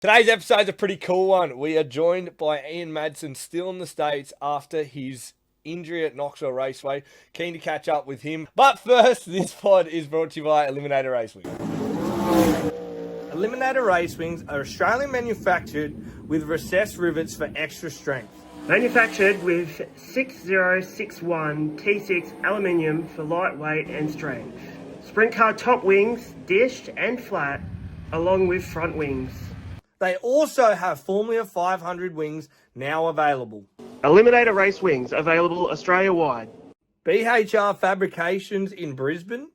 Today's episode is a pretty cool one. We are joined by Ian Madsen, still in the States after his injury at Knoxville Raceway. Keen to catch up with him. But first, this pod is brought to you by Eliminator Raceway. Eliminator Race Wings are Australian manufactured with recessed rivets for extra strength. Manufactured with 6061 T6 aluminium for lightweight and strength. Sprint car top wings, dished and flat, along with front wings. They also have Formula 500 wings now available. Eliminator race wings available Australia-wide. BHR Fabrications in Brisbane,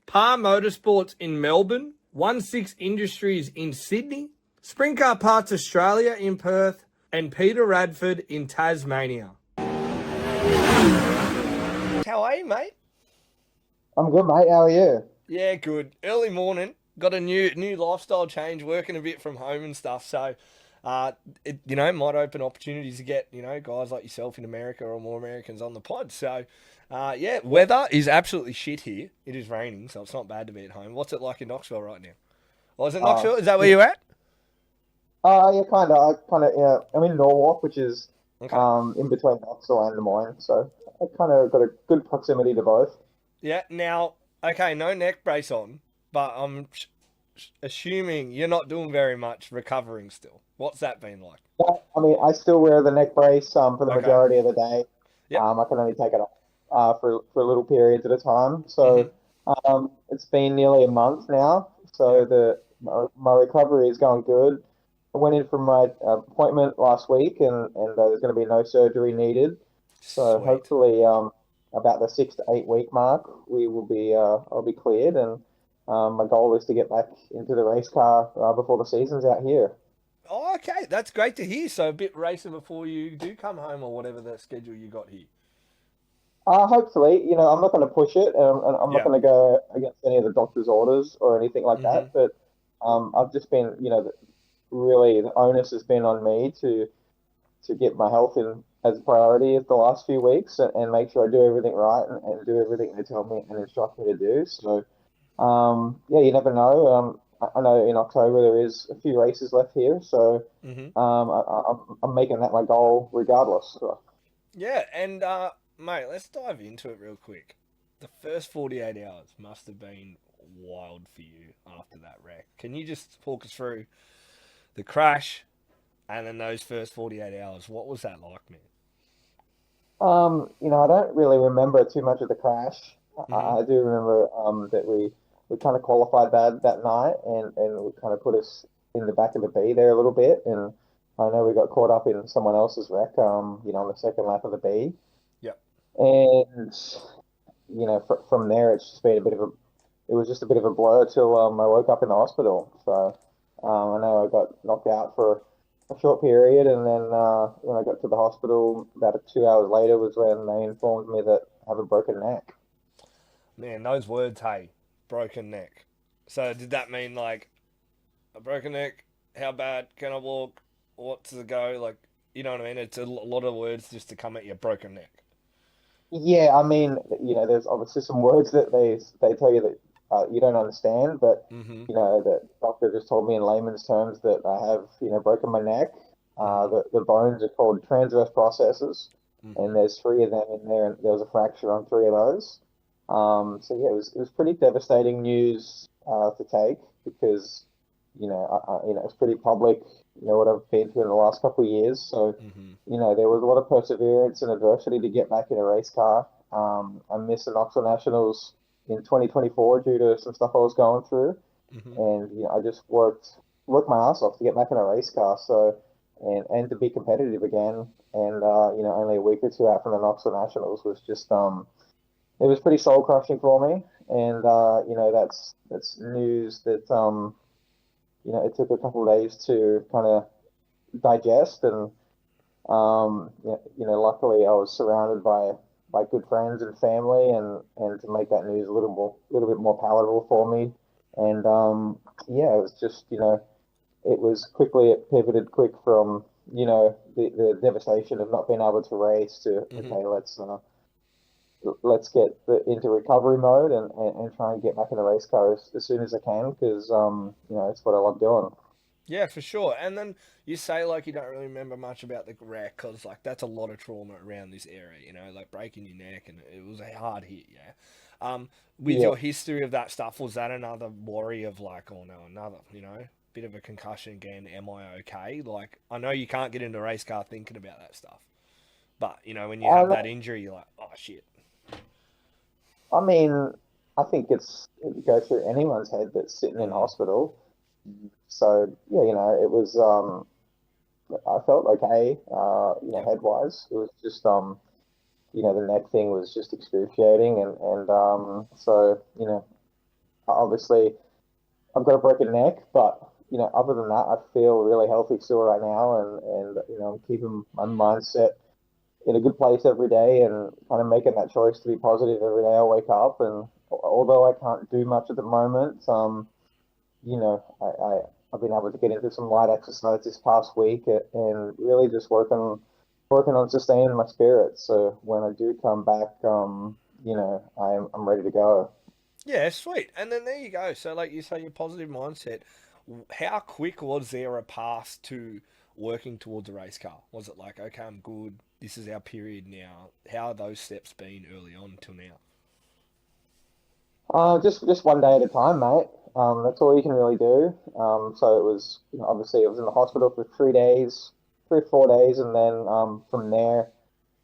Par Motorsports in Melbourne, 16 Industries in Sydney, Sprintcar Parts Australia in Perth, and Peter Radford in Tasmania. How are you, mate? I'm good, mate. How are you? Yeah, good. Early morning. Got a new lifestyle change, working a bit from home and stuff. So, it might open opportunities to get guys like yourself in America or more Americans on the pod. So, weather is absolutely shit here. It is raining, so it's not bad to be at home. What's it like in Knoxville right now? Oh, is it Knoxville? Is that where you're at? Yeah, kind of. Yeah. I'm in Norwalk, which is Okay. in between Knoxville and Des Moines, so I kind of got a good proximity to both. Yeah. Now, okay, no neck brace on, but I'm assuming you're not doing very much recovering still. What's that been like? Yeah, I mean, I still wear the neck brace for the Okay. majority of the day. Yep. I can only take it off for little periods at a time. So it's been nearly a month now. So my recovery is going good. I went in for my appointment last week, and there's going to be no surgery needed. So Sweet. hopefully, about the 6 to 8 week mark, I'll be cleared, and my goal is to get back into the race car before the season's out here. Oh, okay, that's great to hear. So a bit racing before you do come home or whatever the schedule you got here. Hopefully, I'm not going to push it, and I'm not Yeah. going to go against any of the doctor's orders or anything like that. But I've just been, really the onus has been on me to get my health in as a priority the last few weeks, and make sure I do everything right, and do everything they tell me and instruct me to do. So, you never know. I know in October there is a few races left here, so I'm making that my goal regardless. So, Yeah, and mate, let's dive into it real quick. The first 48 hours must have been wild for you after that wreck. Can you just walk us through the crash and then those first 48 hours? What was that like, man? I don't really remember too much of the crash. Mm-hmm. I do remember that we kind of qualified bad that night, and we kind of put us in the back of the B there a little bit. And I know we got caught up in someone else's wreck, on the second lap of the B. Yep. And from there, it's just been it was just a bit of a blur till I woke up in the hospital. So I know I got knocked out for a short period, and then when I got to the hospital, about 2 hours later was when they informed me that I have a broken neck. Man, those words, hey, broken neck. So did that mean like a broken neck? How bad can I walk? What's the go? Like, you know what I mean? It's a lot of words just to come at you, broken neck. Yeah, I mean, there's obviously some words that they tell you that you don't understand, but Mm-hmm. the doctor just told me in layman's terms that I have, broken my neck. The bones are called transverse processes, and there's three of them in there, and there was a fracture on three of those. So yeah, it was pretty devastating news to take because it's pretty public. What I've been through in the last couple of years. So there was a lot of perseverance and adversity to get back in a race car. I missed the Knoxville Nationals in 2024 due to some stuff I was going through, and I just worked my ass off to get back in a race car. So and to be competitive again. And only a week or two out from the Knoxville Nationals was just it was pretty soul crushing for me. And that's news that it took a couple of days to kind of digest. And luckily I was surrounded by good friends and family, and to make that news a little bit more palatable for me. And it was just it pivoted quick from the devastation of not being able to race to okay, let's get into recovery mode, and try and get back in the race car as soon as I can, because it's what I love doing. Yeah, for sure. And then you say like you don't really remember much about the wreck because like that's a lot of trauma around this area, you know, like breaking your neck and it was a hard hit. Yeah. With Yeah. your history of that stuff, was that another worry of like, oh no, another, you know, bit of a concussion again? Am I okay? Like I know you can't get into a race car thinking about that stuff, but you know when you have that Um, injury, you're like, oh shit. I mean, I think it goes through anyone's head that's sitting in Mm, hospital. So yeah, it was. I felt okay. yep. Head wise, it was just the neck thing was just excruciating, and so obviously I've got a broken neck, but other than that, I feel really healthy still right now, and I'm keeping my mindset in a good place every day and kind of making that choice to be positive every day I wake up. And although I can't do much at the moment, I've been able to get into some light exercise this past week and really just working on sustaining my spirits. So when I do come back, I'm ready to go. Yeah, sweet. And then there you go. So, like you say, your positive mindset. How quick was there a path to working towards a race car? Was it like, okay, I'm good. This is our period now. How are those steps been early on till now? Just one day at a time, mate. That's all you can really do. So it was, obviously, I was in the hospital for 3 days, 3 or 4 days, and then from there,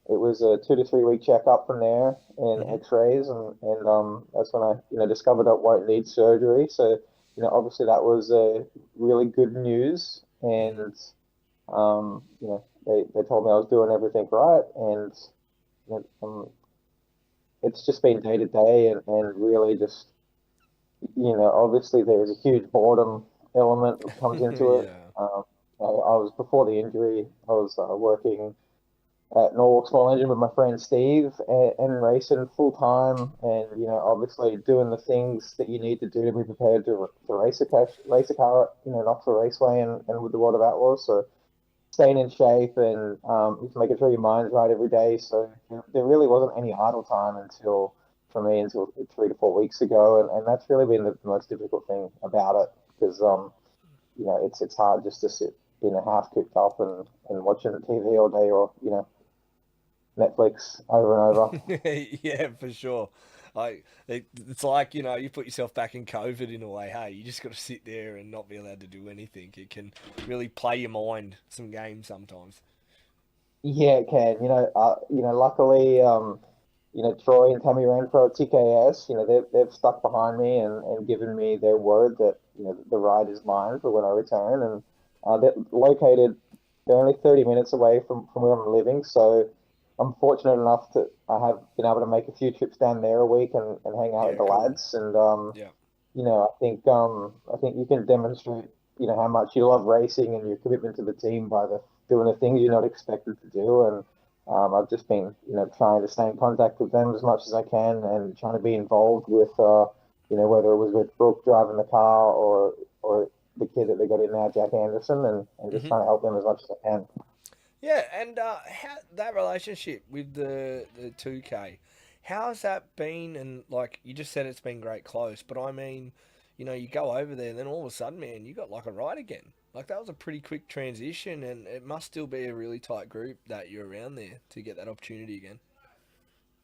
it was a 2 to 3 week checkup from there and Hmm. X-rays, and that's when I, discovered I won't need surgery. So, obviously, that was really good news, Hmm. and they told me I was doing everything right, and it's just been day to day, and really just obviously there's a huge boredom element that comes into it. Yeah. I was before the injury, I was working at Norwalk Small Engine with my friend Steve and racing full time, and obviously doing the things that you need to do to be prepared to race a car at Knoxville Raceway and with the World of Outlaws. So staying in shape and just making sure your mind's right every day. So there really wasn't any idle time for me until 3 to 4 weeks ago, and that's really been the most difficult thing about it because it's hard just to sit in a house cooped up and watching TV all day or Netflix over and over. Yeah, for sure. It's like, you know, you put yourself back in COVID in a way. Hey, you just got to sit there and not be allowed to do anything. It can really play your mind some games sometimes. Yeah, it can. Luckily, Troy and Tammy Renfro at TKS, they've stuck behind me and given me their word that, the ride is mine for when I return. And they're only 30 minutes away from where I'm living. So I'm fortunate enough that I have been able to make a few trips down there a week and hang out with Yeah, the cool. lads. And, Yeah. I think you can demonstrate, how much you love racing and your commitment to the team by doing the things you're not expected to do. And I've just been, trying to stay in contact with them as much as I can and trying to be involved with, whether it was with Brooke driving the car or the kid that they got in now, Jack Anderson, and just Hmm. trying to help them as much as I can. Yeah, and how that relationship with the 2K, how's that been? And like you just said, it's been great close, but I mean, you know, you go over there, and then all of a sudden, man, you got like a ride again. Like that was a pretty quick transition, and it must still be a really tight group that you're around there to get that opportunity again.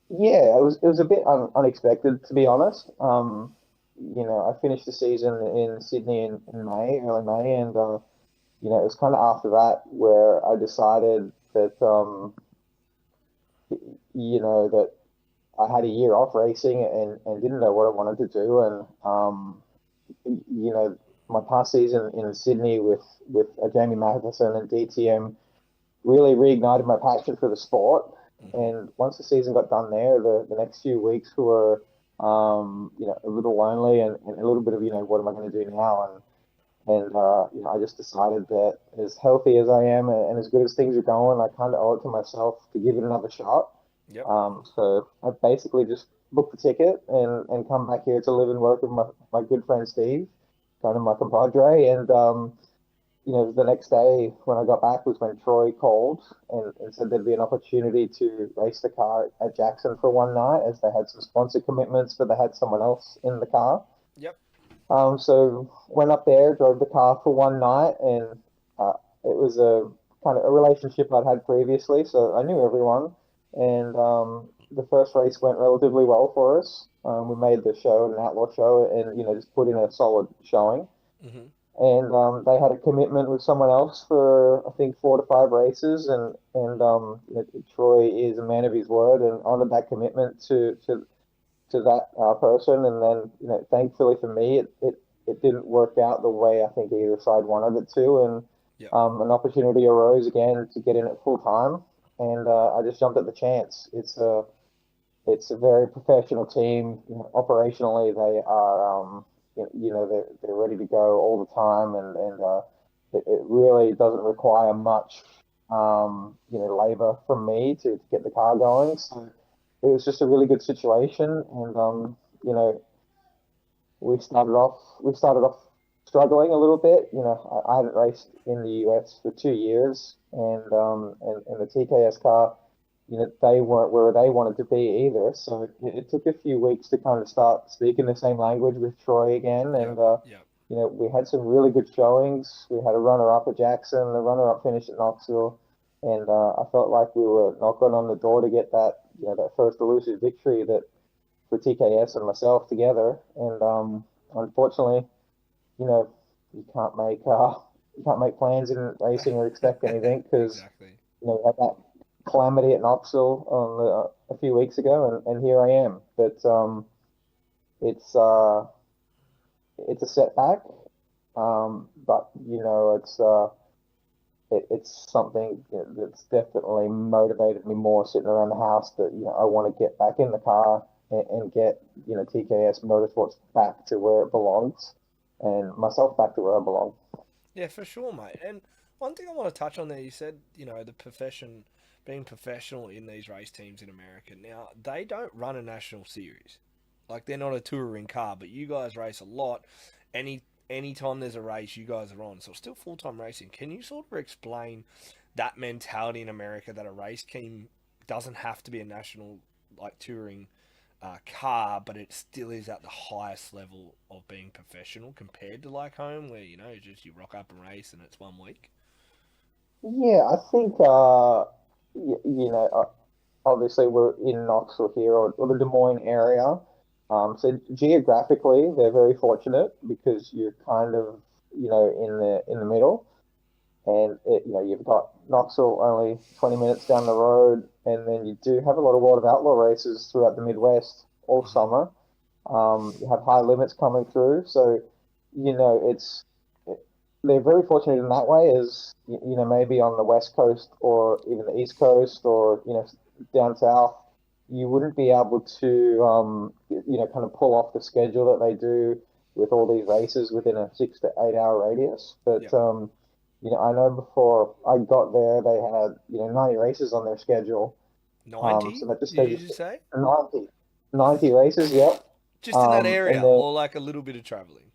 Yeah, it was a bit unexpected to be honest. I finished the season in Sydney in May, early May, and it was kind of after that where I decided that that I had a year off racing and didn't know what I wanted to do, and my past season in Sydney with Jamie Matheson and DTM really reignited my passion for the sport. Hmm. And once the season got done there, the next few weeks were, a little lonely and a little bit of, what am I going to do now? And I just decided that as healthy as I am and as good as things are going, I kind of owe it to myself to give it another shot. Yep. So I basically just booked the ticket and come back here to live and work with my good friend Steve, kind of my compadre. And the next day when I got back was when Troy called and said there'd be an opportunity to race the car at Jackson for one night as they had some sponsor commitments, but they had someone else in the car. Yep. So went up there, drove the car for one night, and it was a kind of a relationship I'd had previously, so I knew everyone. And the first race went relatively well for us. We made the show an outlaw show, and just put in a solid showing. Hmm. And they had a commitment with someone else for I think 4 to 5 races, and Troy is a man of his word and honoured that commitment to that person. And then thankfully for me, it didn't work out the way I think either side wanted it to, and Yep. an opportunity arose again to get in at full time, and I just jumped at the chance. It's a very professional team. Operationally, they are they're ready to go all the time, and it really doesn't require much labor from me to get the car going. So it was just a really good situation, and you know we started off struggling a little bit. I hadn't raced in the US for 2 years, and the TKS car, they weren't where they wanted to be either. So it took a few weeks to kind of start speaking the same language with Troy again, Yep. and Yep. we had some really good showings. We had a runner-up at Jackson, a runner-up finish at Knoxville, and I felt like we were knocking on the door to get that first elusive victory that for TKS and myself together. And unfortunately, you know, you can't make plans in racing or expect anything because Exactly. we had that calamity at Knoxville a few weeks ago, and here I am. But it's it's a setback, but it's something that's definitely motivated me more sitting around the house, that I want to get back in the car and get TKS Motorsports back to where it belongs, and myself back to where I belong. Yeah, for sure, mate. And one thing I want to touch on there, you said, the profession, being professional in these race teams in America. Now, they don't run a national series. Like, they're not a touring car, but you guys race a lot. Anytime there's a race, you guys are on. So it's still full-time racing. Can you sort of explain that mentality in America, that a race team doesn't have to be a national, like, touring car, but it still is at the highest level of being professional compared to like home, where just you rock up and race and it's 1 week. Yeah, I think obviously we're in Knoxville here, or the Des Moines area. So geographically, they're very fortunate because you're kind of in the middle, and you've got Knoxville only 20 minutes down the road, and then you do have a lot of World of Outlaw races throughout the Midwest all Hmm. summer. You have high limits coming through, so it's they're very fortunate in that way. As maybe on the West Coast or even the East Coast, or down south, you wouldn't be able to kind of pull off the schedule that they do with all these races within a 6 to 8 hour radius. But Yep. I know before I got there, they had 90 races on their schedule. So 90, that just did goes you just say? 90 races, yep. Just in that And area, then or like a little bit of traveling?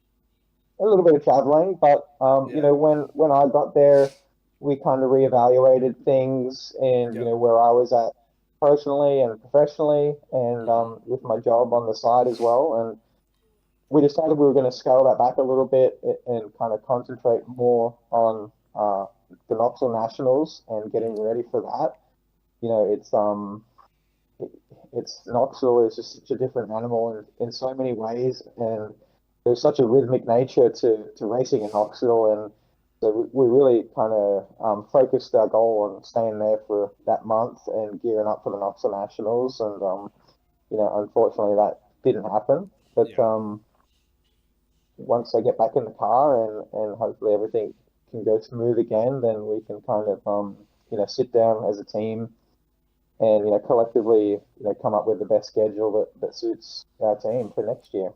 a little bit of traveling, but Yeah. when I got there, we kind of reevaluated things, and Yep. where I was at personally and professionally, and Hmm. with my job on the side as well. And we decided we were going to scale that back a little bit, and kind of concentrate more on the Knoxville Nationals and Mm. getting ready for that. It's Knoxville is just such a different animal in so many ways, and there's such a rhythmic nature to racing in Knoxville, and so we really kind of focused our goal on staying there for that month and gearing up for the Knoxville Nationals, and unfortunately that didn't happen, but Yeah. once I get back in the car, and hopefully everything can go smooth again, then we can kind of sit down as a team and collectively come up with the best schedule that suits our team for next year.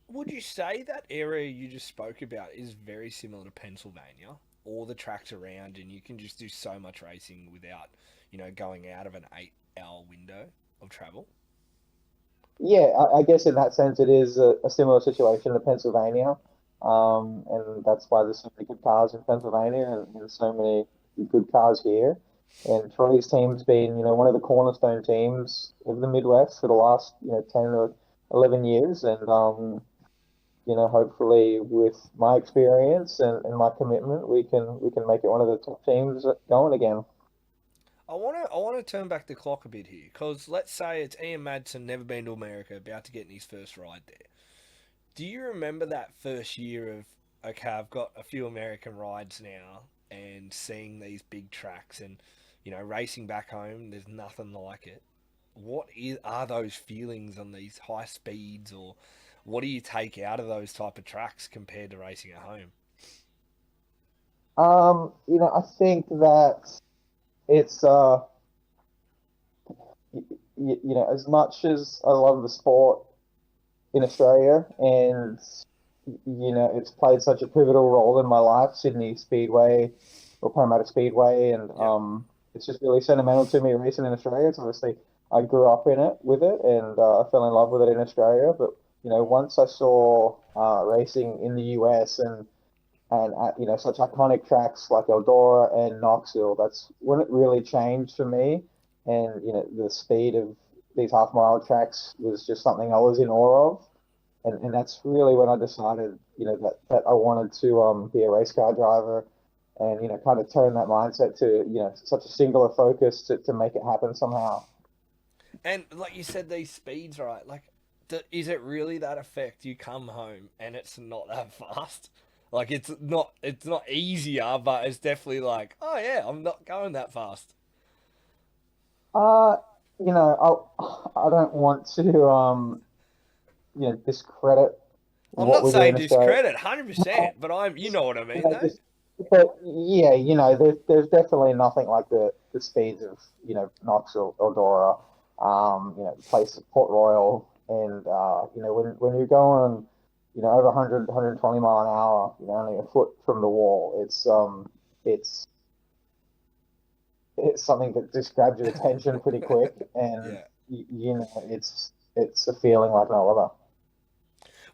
Would you say that area you just spoke about is very similar to Pennsylvania? All the tracks around, and you can just do so much racing without, going out of an 8 hour window of travel? Yeah, I guess in that sense it is a similar situation to Pennsylvania, and that's why there's so many good cars in Pennsylvania, and so many good cars here. And Troy's team's been one of the cornerstone teams of the Midwest for the last 10 or 11 years, and hopefully with my experience and my commitment, we can make it one of the top teams going again. I wanna turn back the clock a bit here, because let's say it's Ian Madsen, never been to America, about to get in his first ride there. Do you remember that first year of, okay, I've got a few American rides now, and seeing these big tracks, and racing back home, there's nothing like it. Are those feelings on these high speeds, or what do you take out of those type of tracks compared to racing at home? I think that it's as much as I love the sport in Australia, and it's played such a pivotal role in my life, Sydney Speedway or Parramatta Speedway, and Yep. it's just really sentimental to me racing in Australia. It's obviously I grew up in it with it, and I fell in love with it in Australia. But once I saw racing in the US and such iconic tracks like Eldora and Knoxville, that's when it really changed for me. And the speed of these half mile tracks was just something I was in awe of. And that's really when I decided, that I wanted to be a race car driver, and kind of turn that mindset to such a singular focus to make it happen somehow. And like you said, these speeds, right? Like, is it really that effect? You come home and it's not that fast. Like, it's not easier, but it's definitely like, oh yeah, I'm not going that fast. Uh, I don't want to discredit I'm what not we do saying in Australia. discredit, 100%, but you know what I mean, though. Just but yeah, there's definitely nothing like the speeds of Knoxville, Eldora, place of Port Royal, and when you're going over 100, 120 mile an hour, only a foot from the wall, it's it's something that just grabs your attention pretty quick, and Yeah. it's a feeling like no other.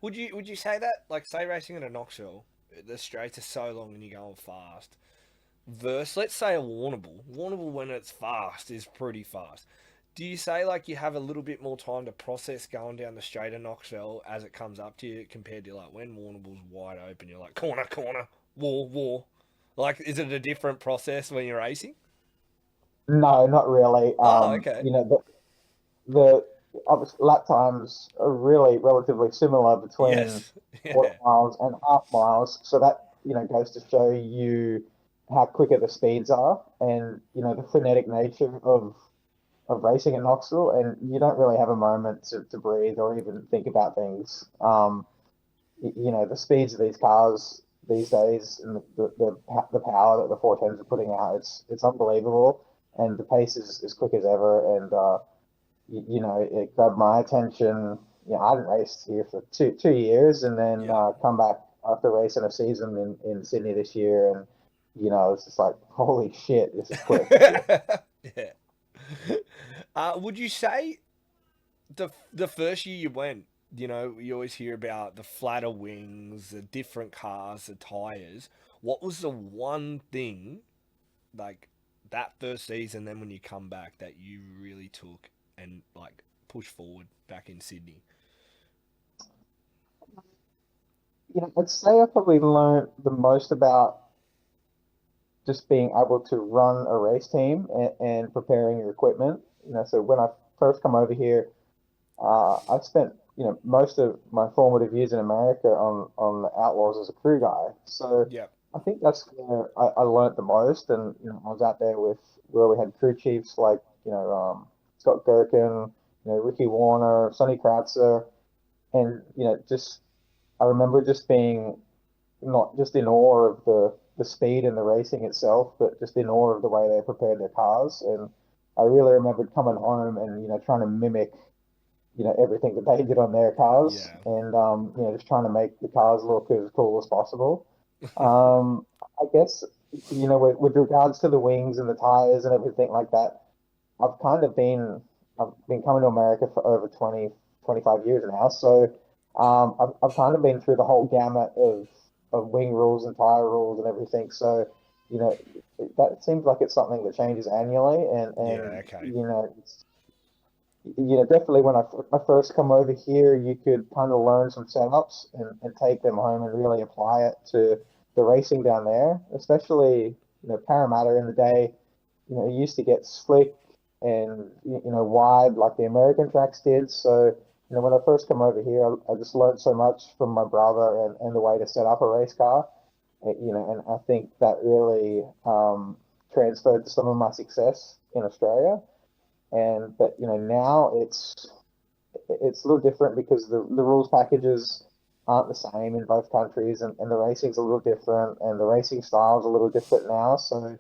Would you say that, like, say racing in a Knoxville, the straights are so long and you're going fast, versus, let's say, a Warrnambool. Warrnambool, when it's fast, is pretty fast. Do you say, like, you have a little bit more time to process going down the straight of Knoxville as it comes up to you, compared to, like, when Warrnambool's wide open, you're like, corner, corner, war, war. Like, is it a different process when you're racing? No, not really. Oh, okay. The obviously lap times are really relatively similar between Yes. quarter Yeah. miles and half miles, so that goes to show you how quicker the speeds are, and the frenetic nature of racing at Knoxville, and you don't really have a moment to breathe or even think about things. The speeds of these cars these days, and the power that the 410s are putting out, it's unbelievable, and the pace is quick as ever, and it grabbed my attention. I hadn't raced here for two years, and then Yeah. come back after racing a season in Sydney this year, and it's just like, holy shit, this is quick. Yeah. Would you say the first year you went, you always hear about the flatter wings, the different cars, the tires. What was the one thing, like, that first season, then when you come back, that you really took and, like, pushed forward back in Sydney? I'd say I probably learned the most about just being able to run a race team and preparing your equipment. So when I first come over here, I spent most of my formative years in America on the Outlaws as a crew guy. So Yep. I think that's where I learned the most, and I was out there with where we had crew chiefs like Scott Gherkin, Ricky Warner, Sonny Kratzer, and just I remember just being not just in awe of the speed and the racing itself, but just in awe of the way they prepared their cars. And I really remembered coming home and trying to mimic everything that they did on their cars, Yeah. and just trying to make the cars look as cool as possible. I guess with regards to the wings and the tires and everything like that, I've kind of been coming to America for over 20 25 years now, so I've kind of been through the whole gamut of wing rules and tire rules and everything. So you know that seems like it's something that changes annually, and Yeah. Okay. definitely when I first come over here, you could kind of learn some setups and take them home and really apply it to the racing down there, especially, Parramatta in the day, it used to get slick and, wide like the American tracks did. So, when I first come over here, I just learned so much from my brother and the way to set up a race car, and I think that really transferred to some of my success in Australia. But now it's a little different because the rules packages aren't the same in both countries, and the racing's a little different, and the racing style's a little different now. So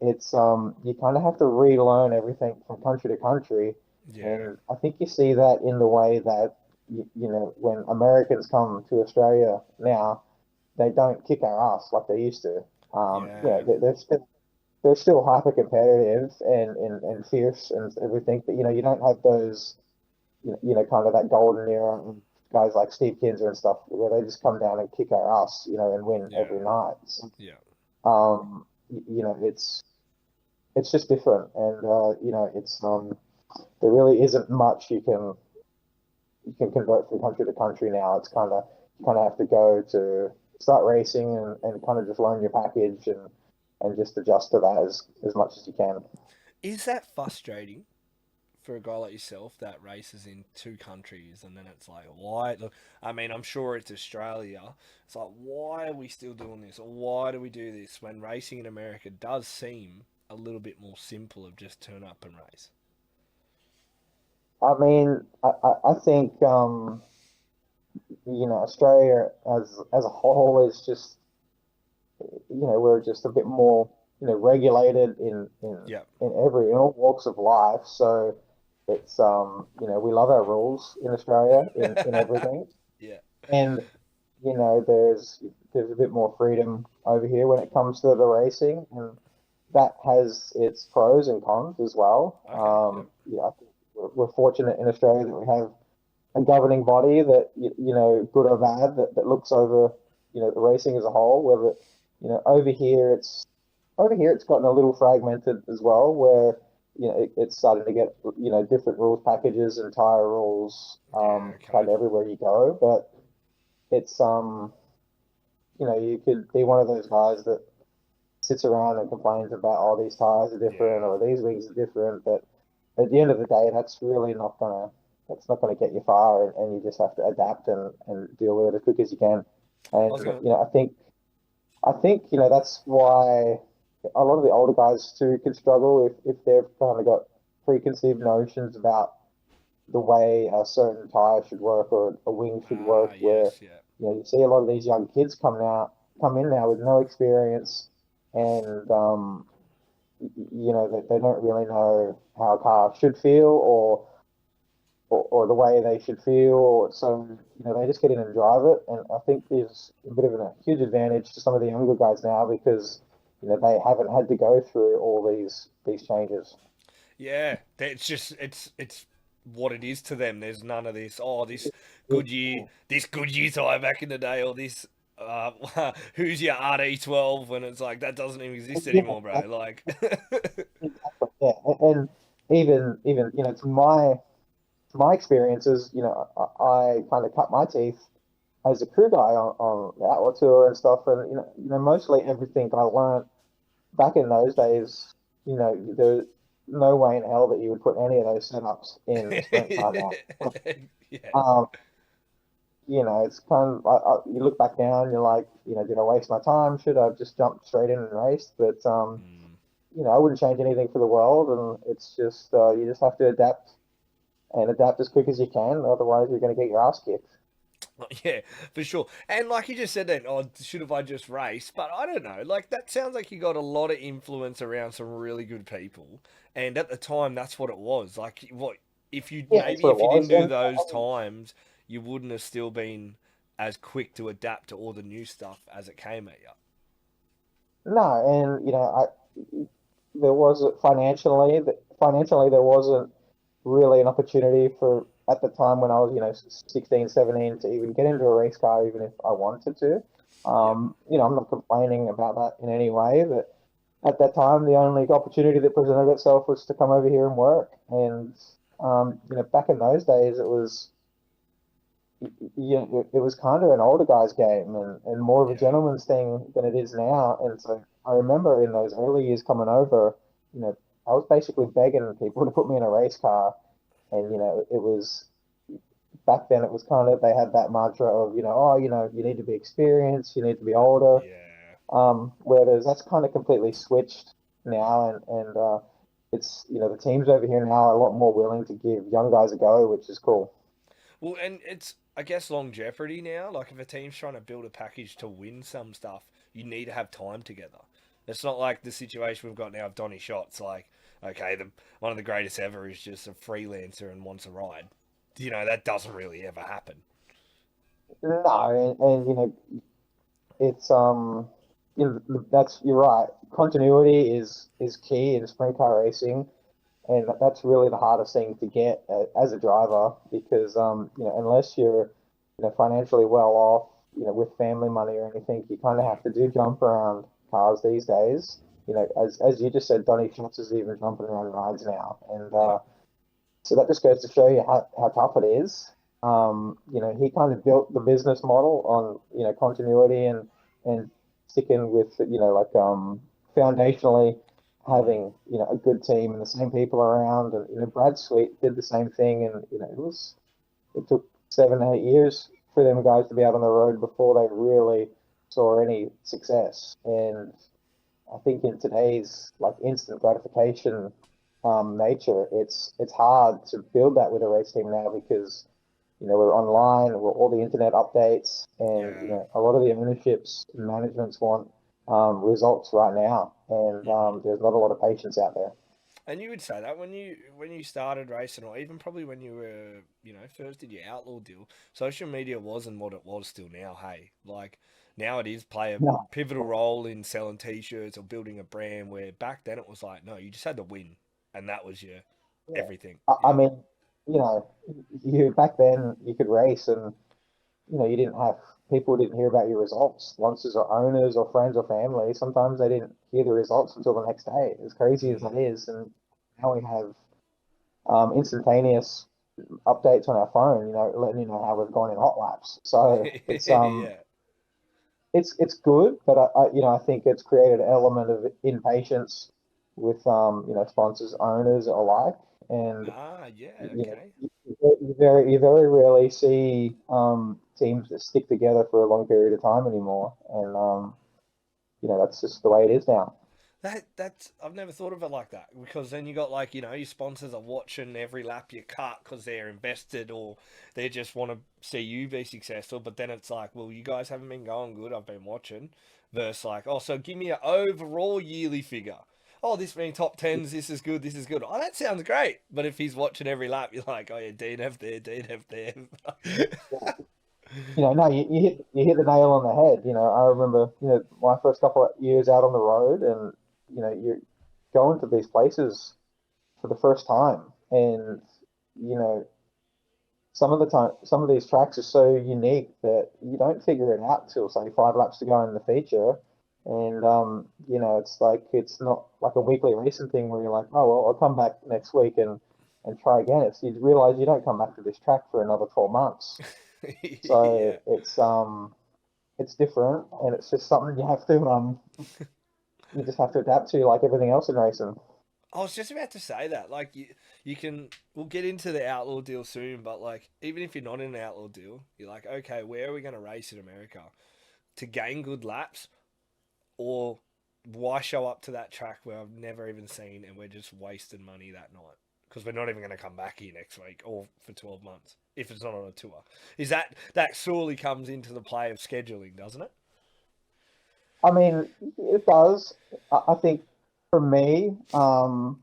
it's you kind of have to relearn everything from country to country, Yeah. and I think you see that in the way that when Americans come to Australia now, they don't kick our ass like they used to. Yeah. They're still hyper competitive and fierce and everything, but you don't have those kind of that golden era of guys like Steve Kinser and stuff where they just come down and kick our ass, and win Yeah. every night. So, Yeah. it's just different, and it's there really isn't much you can convert from country to country now. It's kind of have to go to start racing and kind of just learn your package and just adjust to that as much as you can. Is that frustrating for a guy like yourself that races in two countries and then it's like, why? Look, I mean, I'm sure it's Australia. It's like, why are we still doing this? Or why do we do this when racing in America does seem a little bit more simple of just turn up and race? I mean, I think Australia as a whole is just we're just a bit more regulated Yeah. in all walks of life. So it's we love our rules in Australia in everything, Yeah. and there's a bit more freedom over here when it comes to the racing, and that has its pros and cons as well. Okay. Yep. I think we're fortunate in Australia that we have a governing body that good or bad, that looks over the racing as a whole. Whether over here it's gotten a little fragmented as well, where it's starting to get different rules packages and tire rules Yeah. kind Okay. of everywhere you go. But it's you could be one of those guys that sits around and complains about, oh, these tires are different Yeah. or these wings are different, but at the end of the day, that's not gonna get you far, and you just have to adapt and deal with it as quick as you can. I And was gonna. I think that's why a lot of the older guys too can struggle if they've kind of got preconceived notions about the way a certain tire should work or a wing should Ah, work. Where yes. Yeah. you see a lot of these young kids come in now with no experience, and they don't really know how a car should feel or the way they should feel. So, they just get in and drive it. And I think there's a bit of a huge advantage to some of the younger guys now because, they haven't had to go through all these changes. Yeah. It's just it's what it is to them. There's none of this. Oh, Yeah, This Goodyear tire back in the day, or this. Who's your RD12 when it's like that doesn't even exist yeah, anymore, bro? Like, exactly. Yeah. And even, to my experiences, I kind of cut my teeth as a crew guy on the Outlaw Tour and stuff. And, mostly everything I learned back in those days, there's no way in hell that you would put any of those setups in a sprint car now. yeah. Um, it's kind of, you look back now and you're like, did I waste my time? Should I have just jumped straight in and raced? But, Mm. I wouldn't change anything for the world. And it's just, you just have to adapt and adapt as quick as you can. Otherwise, you're going to get your ass kicked. Yeah, for sure. And like you just said then, oh, should have I just raced? But I don't know. Like that sounds like you got a lot of influence around some really good people. And at the time, that's what it was. Like what if you Yeah, that's maybe what it if you didn't was. do those times, you wouldn't have still been as quick to adapt to all the new stuff as it came at you. No, and there was financially there wasn't really an opportunity for at the time when I was 16, 17 to even get into a race car even if I wanted to. Yeah. I'm not complaining about that in any way, but at that time the only opportunity that presented itself was to come over here and work, and back in those days, it was kind of an older guy's game and more of a Yeah. gentleman's thing than it is now. And so I remember in those early years coming over, I was basically begging people to put me in a race car. And, it was back then it was kind of, they had that mantra of, oh, you need to be experienced, you need to be older. Yeah. Whereas that's kind of completely switched now. And it's, the teams over here now are a lot more willing to give young guys a go, which is cool. Well, and it's, I guess, longevity now. Like, if a team's trying to build a package to win some stuff, you need to have time together. It's not like the situation we've got now of Donny Shots. Like, okay, one of the greatest ever is just a freelancer and wants a ride. That doesn't really ever happen. No, and it's that's you're right. Continuity is key in sprint car racing, and that's really the hardest thing to get as a driver because unless you're financially well off, with family money or anything, you kind of have to do jump around cars these days. As you just said, Donny Schatz is even jumping around rides now, and Yeah. so that just goes to show you how tough it is. He kind of built the business model on continuity and sticking with foundationally Mm. having a good team and the same people around. And Brad Sweet did the same thing, and it took 7 8 years for them guys to be out on the road before they really saw any success. And I think in today's like instant gratification nature, it's hard to build that with a race team now because we're online, we're all the internet updates, and Yeah. a lot of the ownerships and managements want results right now, and Mm. there's not a lot of patience out there. And you would say that when you started racing, or even probably when you were, first did your outlaw deal, social media wasn't what it was still now. Hey, like now it is play a No, pivotal role in selling T-shirts or building a brand. Where back then it was like, no, you just had to win, and that was your yeah. everything. I mean, you know, you back then you could race, and you didn't have people didn't hear about your results. Once as owners or friends or family, sometimes they didn't hear the results until the next day. As crazy as Mm. that is, and now we have instantaneous updates on our phone, letting you know how we've gone in hot laps. So Yeah. it's good, but I think it's created an element of impatience with sponsors, owners alike, and Ah, yeah. you know Okay. you very rarely see teams that stick together for a long period of time anymore, and that's just the way it is now. That's I've never thought of it like that because then you got like your sponsors are watching every lap you cut because they're invested or they just want to see you be successful. But then it's like, well, you guys haven't been going good. I've been watching. Versus like, oh, so give me an overall yearly figure. Oh, this being top tens, this is good. This is good. Oh, that sounds great. But if he's watching every lap, you're like, oh yeah, DNF there, DNF there. No, you hit the nail on the head. I remember, my first couple of years out on the road, and you're going to these places for the first time, and you know, some of these tracks are so unique that you don't figure it out till say 5 laps to go in the feature, and it's like it's not like a weekly racing thing where you're like, oh well, I'll come back next week and try again. It's you realize you don't come back to this track for another 12 months, so Yeah. it's different, and it's just something you just have to adapt to like everything else in racing. I was just about to say that. Like you can we'll get into the outlaw deal soon, but like even if you're not in an outlaw deal, you're like, okay, where are we gonna race in America? To gain good laps or why show up to that track where I've never even seen and we're just wasting money that night? Because we're not even going to come back here next week or for 12 months if it's not on a tour. Is that surely comes into the play of scheduling, doesn't it? I mean, it does. I think for me, you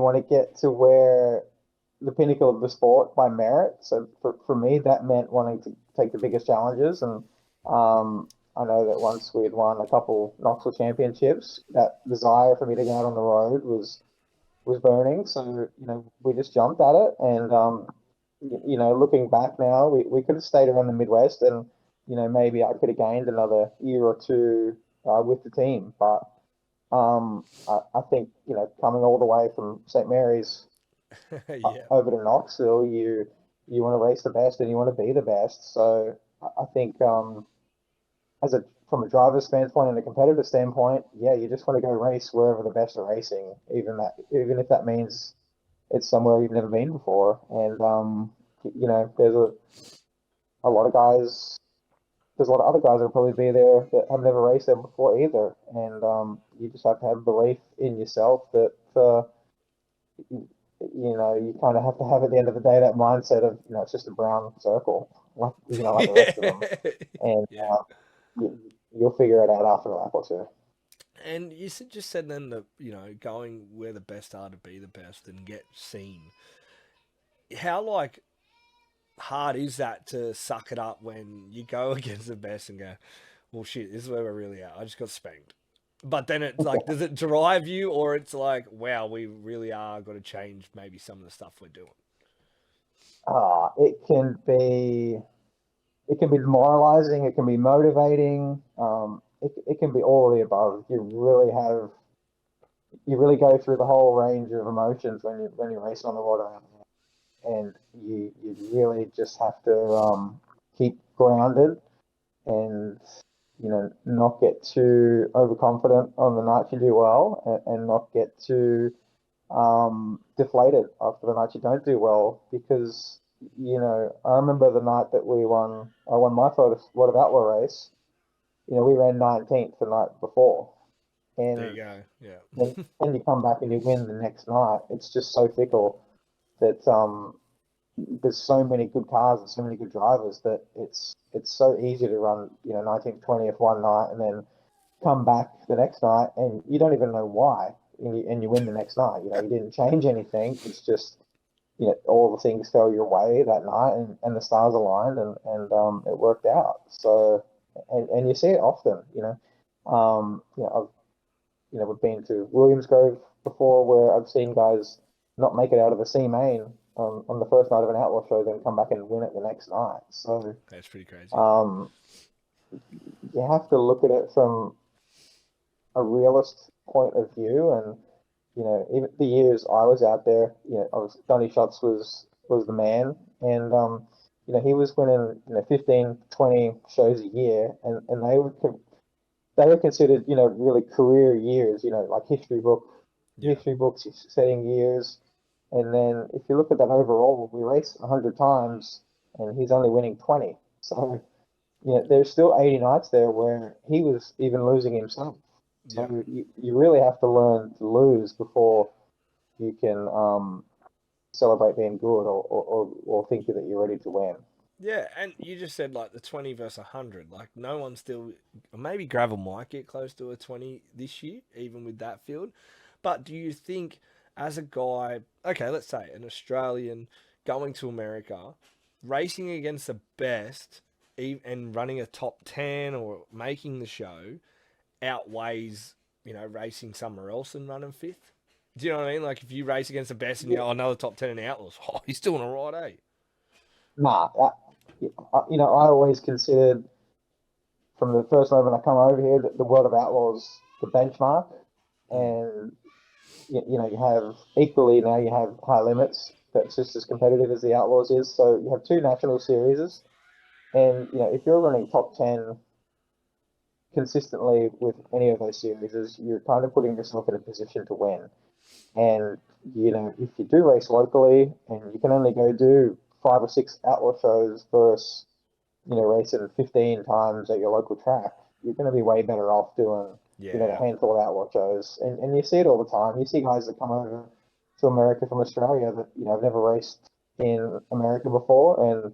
want to get to where the pinnacle of the sport by merit. So for me, that meant wanting to take the biggest challenges. And I know that once we had won a couple Knoxville championships, that desire for me to go out on the road was burning. So we just jumped at it. And looking back now, we could have stayed around the Midwest, and maybe I could have gained another year or two with the team. But I think coming all the way from St. Mary's Yeah. over to Knoxville, you want to race the best and you want to be the best. So I think as a from a driver's standpoint and a competitive standpoint, yeah, you just want to go race wherever the best are racing, even if that means it's somewhere you've never been before. And there's a lot of guys. There's a lot of other guys that'll probably be there that have never raced there before either. And you just have to have belief in yourself that you kind of have to have at the end of the day that mindset of it's just a brown circle, like the rest of them, and Yeah. you'll figure it out after a lap or two. And you just said then that, going where the best are to be the best and get seen. How, like, hard is that to suck it up when you go against the best and go, well, shit, this is where we're really at. I just got spanked. But then it's like, does it drive you, or it's like, wow, we really are got to change maybe some of the stuff we're doing? It can be demoralizing. It can be motivating. It can be all of the above. You really go through the whole range of emotions when you race on the water, and you really just have to keep grounded and not get too overconfident on the nights you do well, and not get too deflated after the night you don't do well, because I remember the night that I won my first World of Outlaw race. We ran 19th the night before, There and you go. Yeah. when you come back and you win the next night, it's just so fickle that there's so many good cars and so many good drivers that it's so easy to run 19th, 20th one night and then come back the next night and you don't even know why, and you win the next night. You didn't change anything. It's just all the things fell your way that night, and the stars aligned, and it worked out. So and you see it often. I've we've been to Williams Grove before, where I've seen guys not make it out of the C main on the first night of an outlaw show, then come back and win it the next night. So That's pretty crazy. you have to look at it from a realist point of view, and even the years I was out there, Donny Schatz was the man, and he was winning 15, 20 shows a year, and they were considered really career years, like history books setting years. And then if you look at that overall, we raced 100 times, and he's only winning 20. So there's still 80 nights there where he was even losing himself. So you really have to learn to lose before you can celebrate being good, or think that you're ready to win. Yeah, and you just said like the 20 versus 100. Like, no one still. Maybe Gravel might get close to a 20 this year, even with that field. But do you think, as a guy, okay, let's say an Australian going to America, racing against the best, and running a top 10 or making the show, outweighs, racing somewhere else and running fifth? Do you know what I mean? Like, if you race against the best and another top 10 in Outlaws, he's doing all right, eh? Nah, I always considered from the first moment I come over here that the World of Outlaws the benchmark, and you have equally now you have High Limits that's just as competitive as the Outlaws is. So you have two national series, and if you're running top 10 consistently with any of those series, you're kind of putting yourself in a position to win. And if you do race locally and you can only go do 5 or 6 outlaw shows versus racing 15 times at your local track, you're going to be way better off doing a handful of outlaw shows. And you see it all the time. You see guys that come over to America from Australia that have never raced in America before, and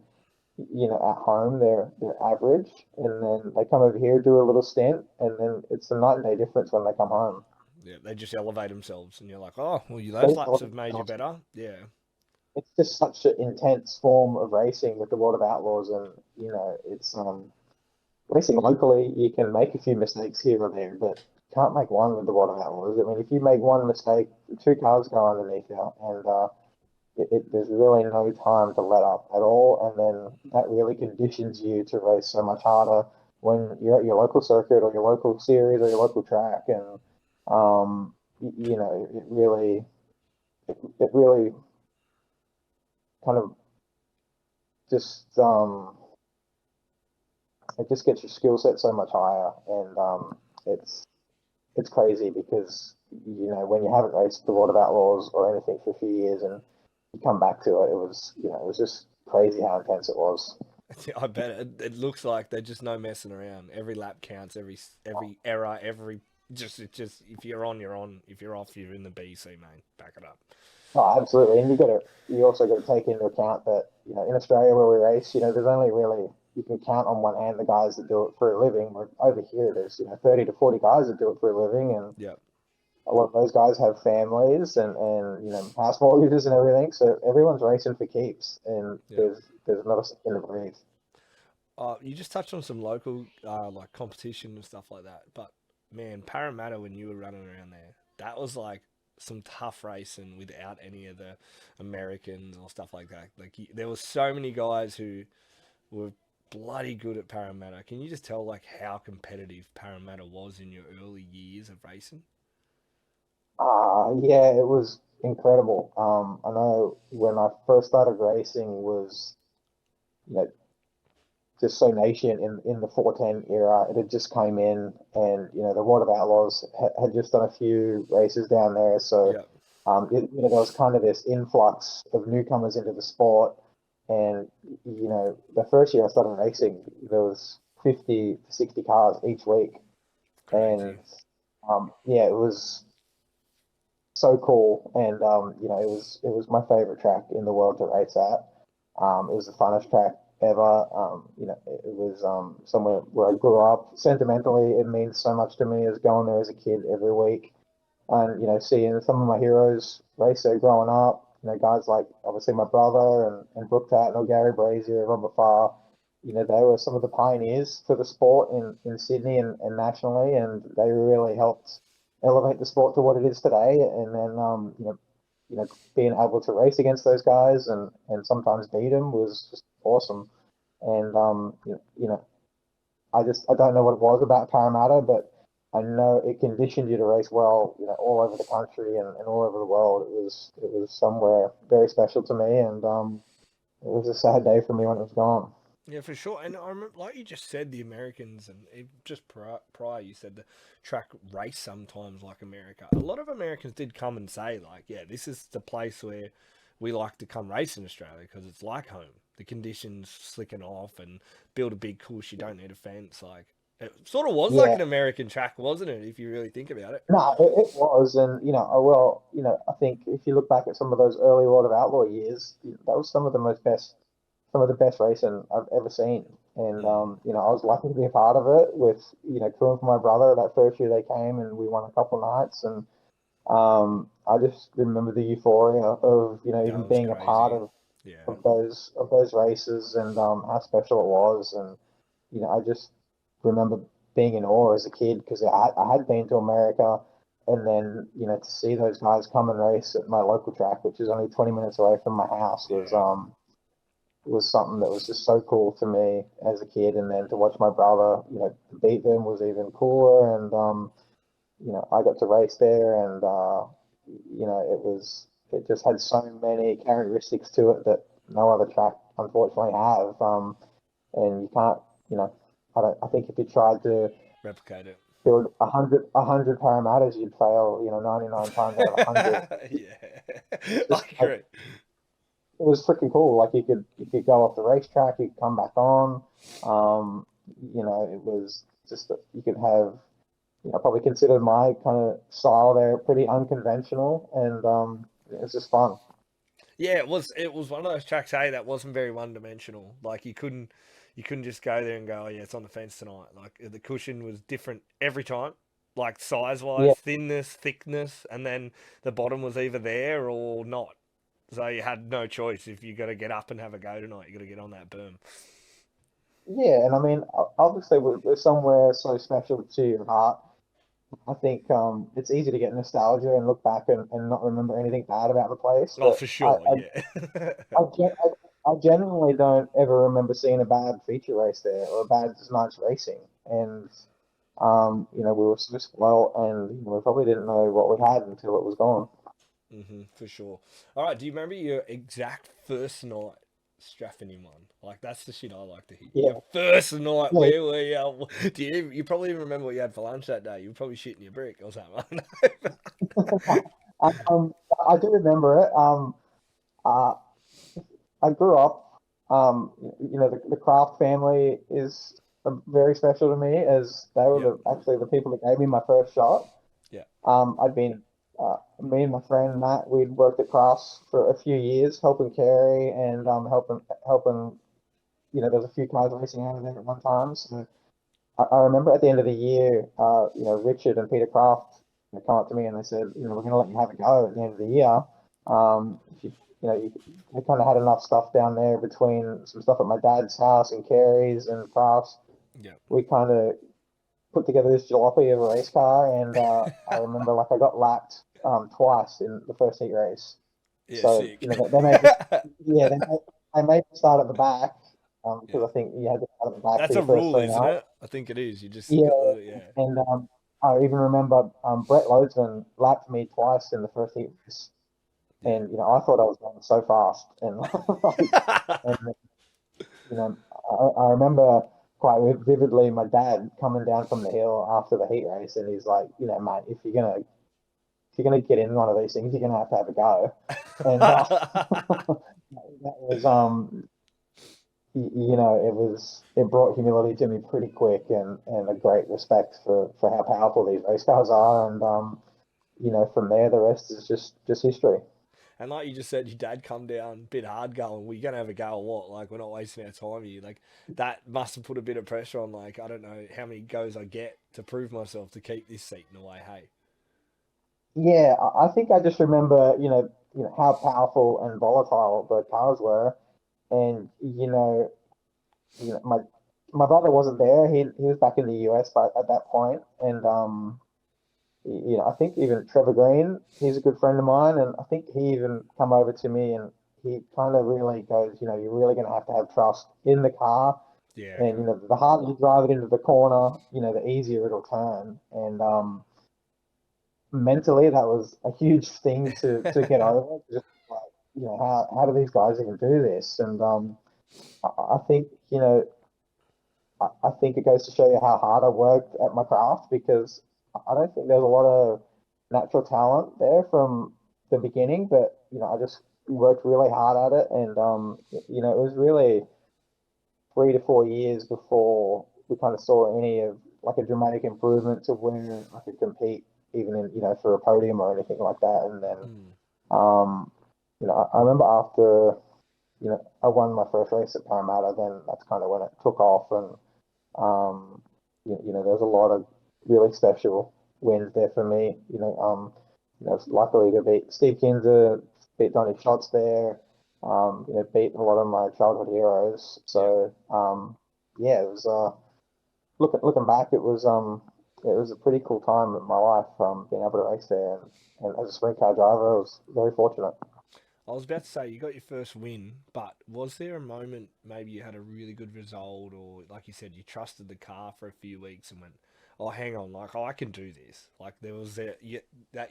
at home they're average, and then they come over here, do a little stint, and then it's a night and day difference when they come home. Yeah, they just elevate themselves, and you're like, oh, well, those laps have made you better. Yeah. It's just such an intense form of racing with the World of Outlaws, and it's racing locally. You can make a few mistakes here or there, but you can't make one with the World of Outlaws. I mean, if you make one mistake, 2 cars go underneath you, and there's really no time to let up at all, and then that really conditions you to race so much harder when you're at your local circuit or your local series or your local track, and it really kind of just it just gets your skill set so much higher, and it's crazy because when you haven't raced the World of Outlaws or anything for a few years and you come back to it, it was just crazy how intense it was. I bet it looks like there's just no messing around. Every lap counts. Every error. It just if you're on, you're on. If you're off, you're in the BC, mate. Back it up. Oh, absolutely, and you also got to take into account that in Australia where we race, there's only really you can count on one hand the guys that do it for a living. Where over here, there's 30 to 40 guys that do it for a living, and Yeah. a lot of those guys have families and house mortgages and everything. So everyone's racing for keeps, and there's not a second to breathe. You just touched on some local like competition and stuff like that, but man, Parramatta when you were running around there, that was like some tough racing without any of the Americans or stuff like that. Like there was so many guys who were bloody good at Parramatta. Can you just tell like how competitive Parramatta was in your early years of racing? Yeah, it was incredible. I know when I first started racing was you know just so nascent in the 410 era. It had just came in, and the World of Outlaws had just done a few races down there. So, Yeah, there was kind of this influx of newcomers into the sport. And the first year I started racing, there was 50 to 60 cars each week, crazy. and yeah, it was so cool. And it was my favorite track in the world to race at. It was the funnest track ever. It was somewhere where I grew up. Sentimentally, it means so much to me as going there as a kid every week, and seeing some of my heroes race there growing up. Guys like obviously my brother and Brooke Tatnell, Gary Brazier, Robert Farr. They were some of the pioneers for the sport in Sydney and nationally, and they really helped elevate the sport to what it is today. And then being able to race against those guys and sometimes beat them was just awesome. And I don't know what it was about Parramatta, but I know it conditioned you to race well, all over the country and all over the world. It was somewhere very special to me, and it was a sad day for me when it was gone. Yeah, for sure. And I remember, like you just said, the Americans, and just prior, you said the track race sometimes like America. A lot of Americans did come and say, like, yeah, this is the place where we like to come race in Australia because it's like home. The conditions slicking off and build a big cush. You don't need a fence. Like, it sort of was like Yeah, an American track, wasn't it? If you really think about it. no, it was, and I think if you look back at some of those early World of Outlaw years, that was some of the best racing I've ever seen. And Mm. I was lucky to be a part of it with crewing for my brother that first year they came, and we won a couple nights. And I just remember the euphoria of That even was being a part crazy. of Yeah. those races, and how special it was. And I just remember being in awe as a kid because I had been to America, and then to see those guys come and race at my local track, which is only 20 minutes away from my house, Yeah. was something that was just so cool to me as a kid. And then to watch my brother, beat them was even cooler. And I got to race there, and it just had so many characteristics to it that no other track unfortunately have. And you can't, you know, I think if you tried to Replicate it. build a hundred Parramatta's, you'd fail, 99 times out of 100. Yeah. It's I just like, agree. it was freaking cool. Like you could go off the racetrack, you could come back on. It was just that you could have, probably consider my kind of style there pretty unconventional, and it was just fun. Yeah, it was one of those tracks, hey, that wasn't very one dimensional. Like you couldn't just go there and go, oh yeah, it's on the fence tonight. Like the cushion was different every time, like size Yeah, wise, thinness, thickness, and then the bottom was either there or not. So you had no choice. If you got to get up and have a go tonight, you got to get on that berm. yeah, and I mean, obviously, we're somewhere so special to your heart. I think it's easy to get nostalgia and look back and not remember anything bad about the place. Oh, But for sure, yeah. I genuinely don't ever remember seeing a bad feature race there or a bad night's racing. And we were so spoiled, and we probably didn't know what we had until it was gone. For sure. All right. Do you remember your exact first night strapping in one? Like that's the shit I like to hear. Yeah, Your first night. yeah. Where were you? Do you probably even remember what you had for lunch that day? You were probably shitting your brick or something. Um, I do remember it. Uh, I grew up, the Kraft family is very special to me as they were Yep. actually the people that gave me my first shot. Yeah. I'd been, me and my friend Matt, we'd worked at Crafts for a few years, helping carry and helping. There was a few cars racing out of there at one time. So I remember at the end of the year, Richard and Peter Kraft come up to me and they said, we're going to let you have a go at the end of the year. If you, you know, you, we kind of had enough stuff down there between some stuff at my dad's house and Carey's and Crafts. Yeah. We kind of put together this jalopy of a race car, and I remember like I got lapped twice in the first heat race. Yeah. So Sick. they made me, yeah, they made me start at the back Yeah. because I think you had to start at the back for That's a your first rule, three isn't nights. it? I think it is. You just Yeah, got the yeah. and I even remember Brett Loadsman lapped me twice in the first heat race, Yeah. and I thought I was going so fast, and and I remember quite vividly my dad coming down from the hill after the heat race, and he's like, mate, if you're gonna get in one of these things, you're gonna have a go, and that was it brought humility to me pretty quick, and a great respect for how powerful these race cars are, and from there the rest is just history. And like you just said, your dad come down a bit hard going. We're gonna have a go or what? Like we're not wasting our time here. Like that must have put a bit of pressure on. Like I don't know how many goes I get to prove myself to keep this seat in the way. Hey. Yeah, I think I just remember, how powerful and volatile the cars were, and my brother wasn't there. He was back in the US, but at that point, and I think even Trevor Green, he's a good friend of mine, and I think he even come over to me and he kind of really goes, you're really going to have trust in the car, Yeah. and Okay. the harder you drive it into the corner, the easier it'll turn, and mentally that was a huge thing to get over. Just like, how do these guys even do this? And I think I think it goes to show you how hard I worked at my craft, because I don't think there's a lot of natural talent there from the beginning, but I just worked really hard at it, and it was really 3 to 4 years before we kind of saw any of like a dramatic improvement to where I could compete even in for a podium or anything like that. And then Mm. I remember after I won my first race at Parramatta, then that's kind of when it took off, and there's a lot of really special wins there for me. Luckily to beat Steve Kinzer, beat Donny Schatz there, beat a lot of my childhood heroes. Yeah. So yeah, it was looking back, it was a pretty cool time in my life, being able to race there, and as a sprint car driver, I was very fortunate. I was about to say you got your first win, but was there a moment maybe you had a really good result, or like you said, you trusted the car for a few weeks and went, "Oh, hang on, like I can do this." Like there was that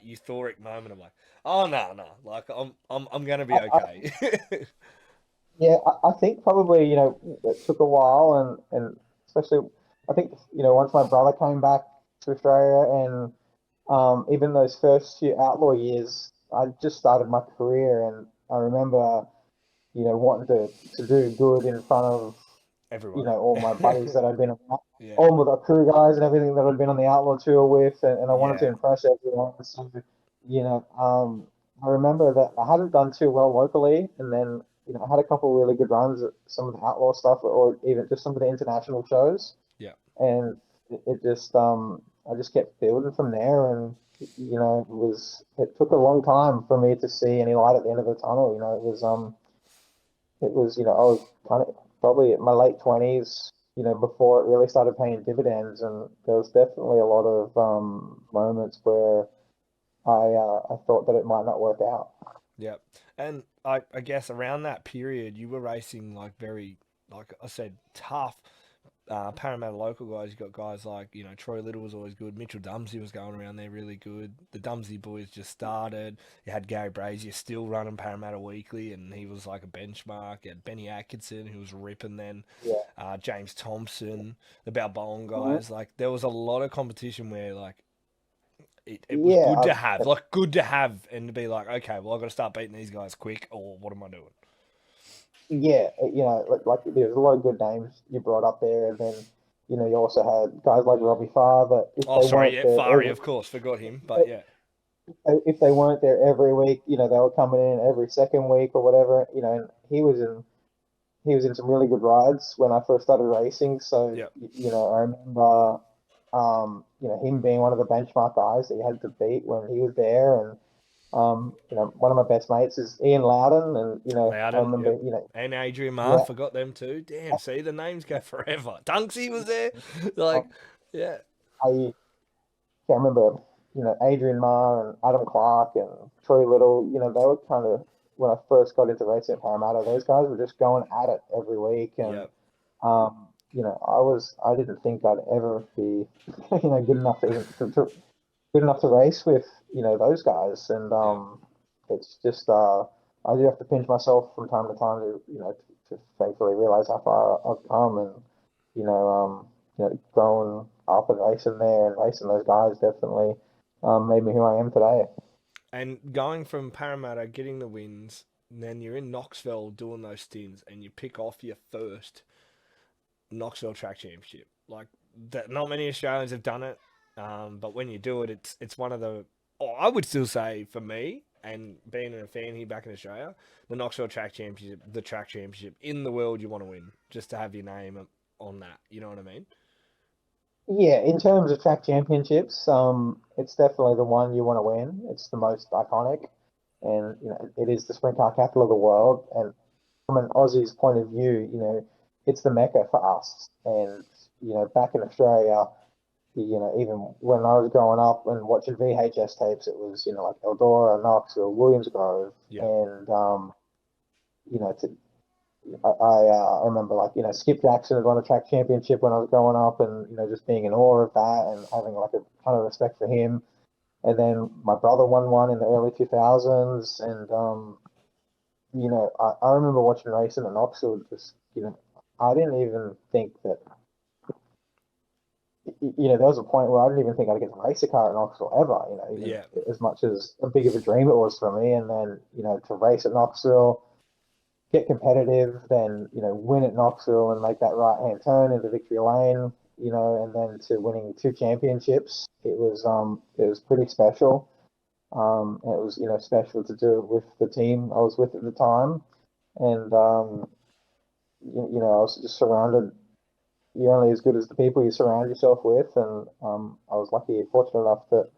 euphoric moment of like, "Oh no, no, like I'm gonna be I, okay." Yeah, I think probably, it took a while, and especially, I think, once my brother came back to Australia, and even those first few outlaw years, I just started my career, and I remember, wanting to do good in front of, Everyone. all my buddies that I'd been on, Yeah, all of the crew guys and everything that I'd been on the outlaw tour with, and I wanted to yeah, impress everyone. So, I remember that I hadn't done too well locally, and then I had a couple of really good runs at some of the outlaw stuff, or even just some of the international shows, yeah, and it just I just kept building from there, and it took a long time for me to see any light at the end of the tunnel. I was kind of probably at my late 20s, before it really started paying dividends, and there was definitely a lot of moments where I thought that it might not work out. yeah. And I guess around that period, you were racing like very, like I said, tough Parramatta local guys, you've got guys like, Troy Little was always good. Mitchell Dumsey was going around there really good. The Dumsey boys just started. You had Gary Brazier still running Parramatta Weekly, and he was like a benchmark. You had Benny Atkinson, who was ripping then. Yeah. James Thompson, the Balboa Mhm. guys. Like, there was a lot of competition where, like, it was Yeah, good to have. Like, good to have, and to be like, okay, well, I've got to start beating these guys quick, or what am I doing? yeah, like there's a lot of good names you brought up there, and then you also had guys like Robbie Farr that if Oh, they sorry, weren't yeah, there Fari, of course, forgot him, but yeah. if they weren't there every week, they were coming in every second week or whatever, and he was in some really good rides when I first started racing. So, Yeah. I remember, him being one of the benchmark guys that you had to beat when he was there. And, one of my best mates is Ian Loudon. And, I Loudon, remember, yep. And Adrian Marr, yeah, forgot them too. Damn, see, the names go forever. Dunksy was there. Like, yeah. I can't remember, Adrian Marr and Adam Clark and Troy Little, they were kind of, when I first got into racing at Parramatta, those guys were just going at it every week. And, Yep. I didn't think I'd ever be, good enough to, even, good enough to race with, those guys. And Yeah. it's just, I do have to pinch myself from time to time to, to thankfully realize how far I've come and, growing up and racing there and racing those guys definitely made me who I am today. And going from Parramatta, getting the wins, and then you're in Knoxville doing those stints, and you pick off your first Knoxville Track Championship. Like, that, not many Australians have done it, but when you do it, it's one of the. Oh, I would still say for me, and being a fan here back in Australia, the Knoxville Track Championship, the track championship in the world you want to win, just to have your name on that. You know what I mean? Yeah, in terms of track championships, it's definitely the one you want to win. It's the most iconic, and it is the sprint car capital of the world. And from an Aussie's point of view, it's the mecca for us. And back in Australia, even when I was growing up and watching VHS tapes, it was like Eldora, Knoxville, Williams Grove, Yeah. and to I remember like Skip Jackson had won a track championship when I was growing up, and just being in awe of that and having like a ton of respect for him. And then my brother won one in the early 2000s, and I remember watching racing at Knoxville. Just I didn't even think that there was a point where I didn't even think I'd get to race a car at Knoxville ever. Even Yeah. as much as a big of a dream it was for me, and then to race at Knoxville, get competitive, then win at Knoxville and make that right hand turn into victory lane, and then to winning two championships. It was pretty special. It was special to do it with the team I was with at the time, and I was just surrounded. You're only as good as the people you surround yourself with, and I was lucky, fortunate enough that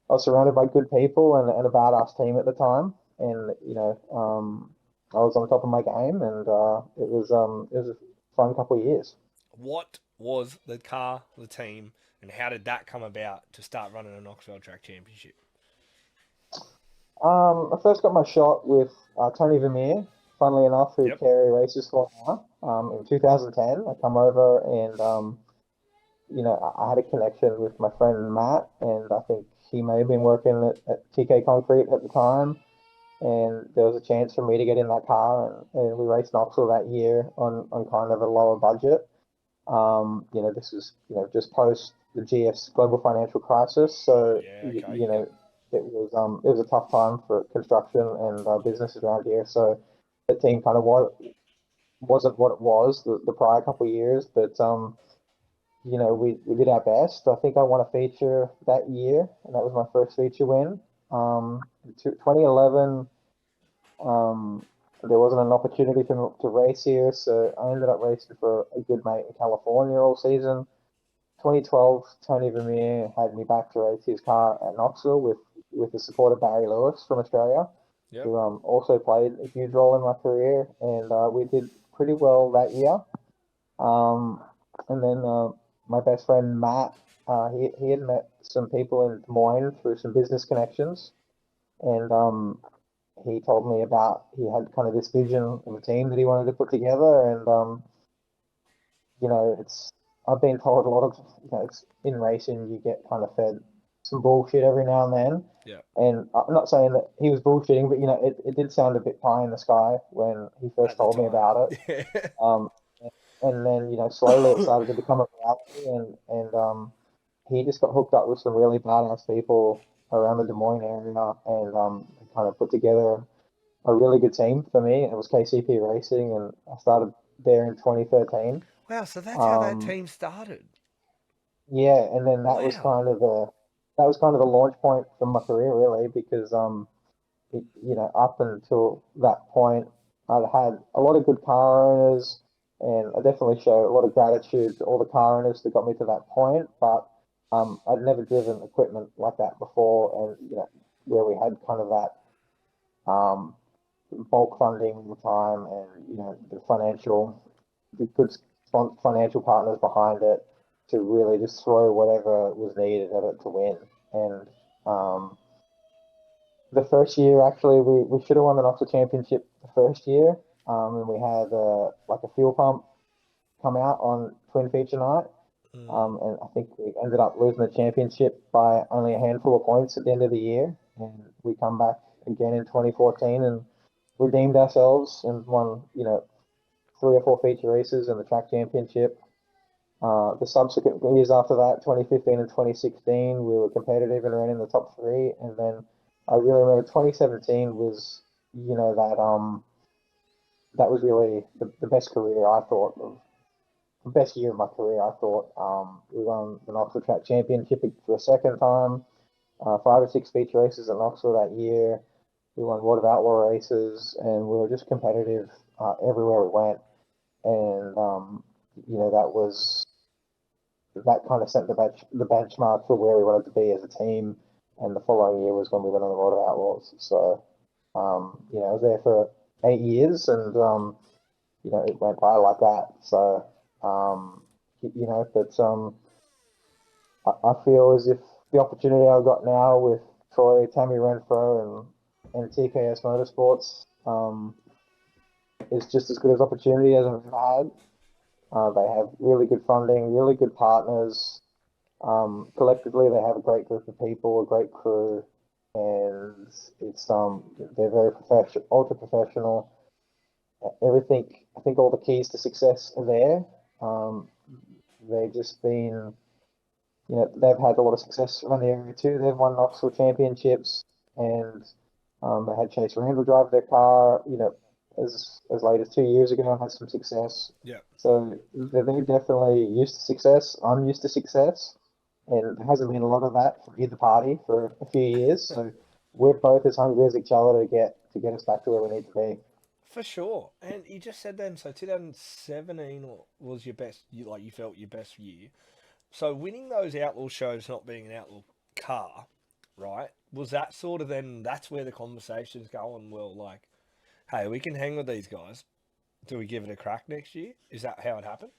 I was surrounded by good people and a badass team at the time, and I was on top of my game, and it was a fun couple of years. What was the car, the team, and how did that come about to start running a Knoxville Track Championship? I first got my shot with Tony Vermeer, funnily enough, who Yep. Kerry races for now. In 2010, I come over and I had a connection with my friend Matt, and I think he may have been working at TK Concrete at the time. And there was a chance for me to get in that car, and we raced Knoxville that year on kind of a lower budget. This was just post the GF's global financial crisis, so Yeah, okay. Yep. it was a tough time for construction and businesses around here. So the team kind of wasn't what it was the prior couple of years, but we did our best. I think I won a feature that year, and that was my first feature win. 2011, there wasn't an opportunity to race here, so I ended up racing for a good mate in California all season. 2012, Tony Vermeer had me back to race his car at Knoxville with the support of Barry Lewis from Australia, Yep. who also played a huge role in my career, and we did pretty well that year. And then my best friend Matt, he had met some people in Des Moines through some business connections, and he told me about he had kind of this vision of a team that he wanted to put together, and I've been told a lot of, it's in racing, you get kind of fed some bullshit every now and then. Yeah. And I'm not saying that he was bullshitting, but, it did sound a bit pie in the sky when he first At the told me time. about it. Yeah. Um, and then, slowly it started to become a reality, and he just got hooked up with some really badass people around the Des Moines area, and kind of put together a really good team for me. It was KCP Racing, and I started there in 2013. Wow, so that's how that Um, team started. yeah, and then Wow. that was kind of the launch point for my career, really, because up until that point, I'd had a lot of good car owners, and I definitely show a lot of gratitude to all the car owners that got me to that point. But I'd never driven equipment like that before, and where we had kind of that bulk funding all the time, and the good financial partners behind it to really just throw whatever was needed at it to win. And um, the first year, actually, we should have won the Knoxville Championship the first year, and we had like a fuel pump come out on Twin Feature Night, Mm. and I think we ended up losing the championship by only a handful of points at the end of the year, and we come back again in 2014 and redeemed ourselves and won, three or four feature races and the track championship. The subsequent years after that, 2015 and 2016, we were competitive and ran in the top three. And then I really remember 2017 was, that was really the best career I thought of, the best year of my career. I thought we won the Knoxville Track Championship for a second time, five or six feature races at Knoxville that year. We won World of Outlaw races, and we were just competitive everywhere we went. And that was that kind of set the benchmark for where we wanted to be as a team. And the following year was when we went on the World of Outlaws. So, I was there for 8 years, and it went by like that. So, but I feel as if the opportunity I've got now with Troy, Tammy Renfro, and TKS Motorsports is just as good as opportunity as I've ever had. They have really good funding, really good partners. Collectively, they have a great group of people, a great crew, and they're very professional, ultra professional. Everything, I think, all the keys to success are there. Um, they've just been, they've had a lot of success around the area too. They've won Knoxville championships, and they had Chase Randall drive their car, as late as 2 years ago, and had some success. Yeah. So they're definitely used to success. I'm used to success, and there hasn't been a lot of that for either party for a few years. So we're both as hungry as each other to get us back to where we need to be. For sure. And you just said then, so 2017 was your best, like you felt your best year. So winning those outlaw shows, not being an outlaw car, right? Was that sort of then, that's where the conversation's going, well, like, hey, we can hang with these guys. Do we give it a crack next year? Is that how it happened?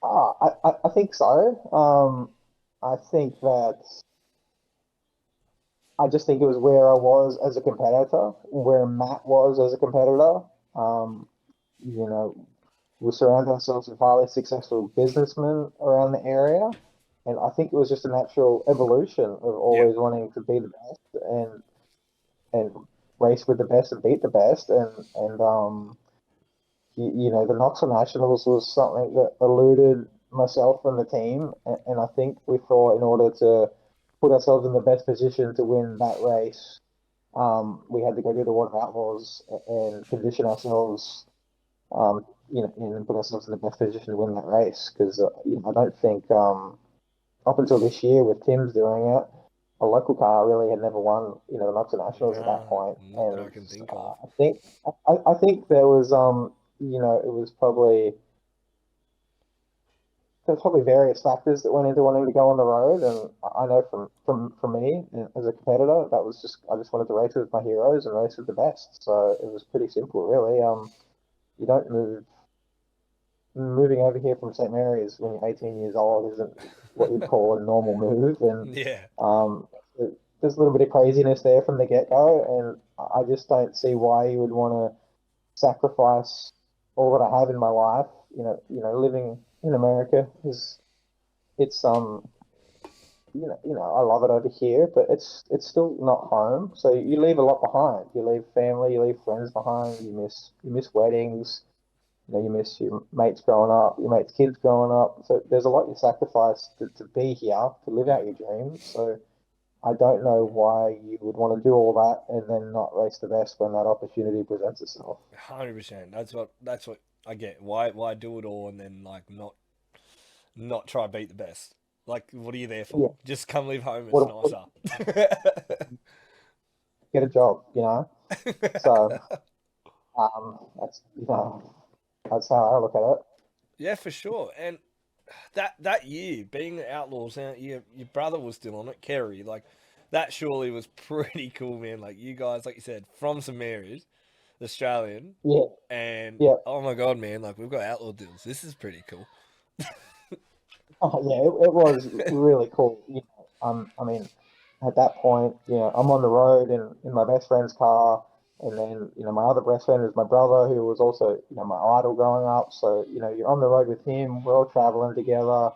I think so. I think that I just think it was where I was as a competitor, where Matt was as a competitor. Um, you know, we surround ourselves with highly successful businessmen around the area, and I think it was just a natural evolution of Yeah. always wanting to be the best and race with the best and beat the best, and the Knoxville Nationals was something that eluded myself and the team, and I think we thought in order to put ourselves in the best position to win that race, we had to go do the World of Outlaws and condition ourselves, and put ourselves in the best position to win that race. Because I don't think up until this year with Tim's doing it, a local car really had never won, the Knoxville Nationals at that Nah, point. not that I And can think of. I think it was there's probably various factors that went into wanting to go on the road, and I know from me as a competitor, that was just I just wanted to race with my heroes and race with the best. So it was pretty simple, really. You don't moving over here from St Mary's when you're 18 years old isn't what you'd call a normal move, and Yeah. um, there's a little bit of craziness there from the get go, and I just don't see why you would want to sacrifice all that I have in my life, living in America is it's I love it over here, but it's still not home. So you leave a lot behind. You leave family, you leave friends behind. You miss weddings. You miss your mates growing up, your mates' kids growing up. So there's a lot you sacrifice to be here, to live out your dreams. So I don't know why you would want to do all that and then not race the best when that opportunity presents itself. 100%. That's what I get. Why do it all and then like not try to beat the best? Like, what are you there Yeah, for? Just come leave home. It's what, nicer. get a job. So that's that's how I look at it. Yeah, for sure. And that year, being the Outlaws, and your brother was still on it, Kerry. Like, that surely was pretty cool, man. Like, you guys, like you said, from St Mary's, Australian, Yeah, and yeah. oh my god, man, like we've got outlaw deals. This is pretty cool. Oh, yeah, it was really cool. I mean, at that point, I'm on the road in my best friend's car, and then, my other best friend is my brother, who was also, my idol growing up. So, you're on the road with him. We're all traveling together.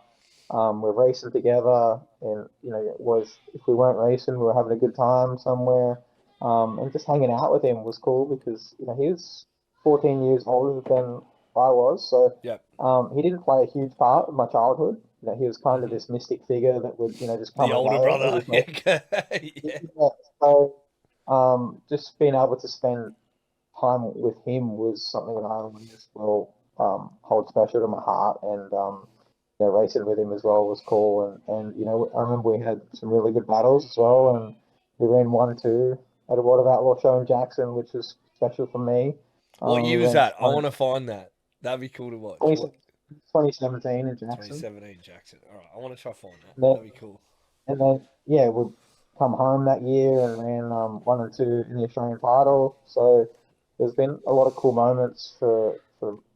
We're racing together, and it was if we weren't racing, we were having a good time somewhere. And just hanging out with him was cool because he was 14 years older than I was, so Yep. he didn't play a huge part in my childhood. He was kind of Hmm. this mystic figure that would, just The come and older go. It brother. was no, Yeah. Yeah. yeah. So, just being able to spend time with him was something that I always will hold special to my heart. And racing with him as well was cool. And I remember we had some really good battles as well. And we ran 1-2 at a World of Outlaw show in Jackson, which was special for me. What We year was ran that? I want to find that. That'd be cool to watch. 20, What? 2017 in Jackson. 2017 Jackson. All right, I want to try find that. And then, That'd be cool. yeah, we'd come home that year and ran 1 and 2 in the Australian title. So there's been a lot of cool moments for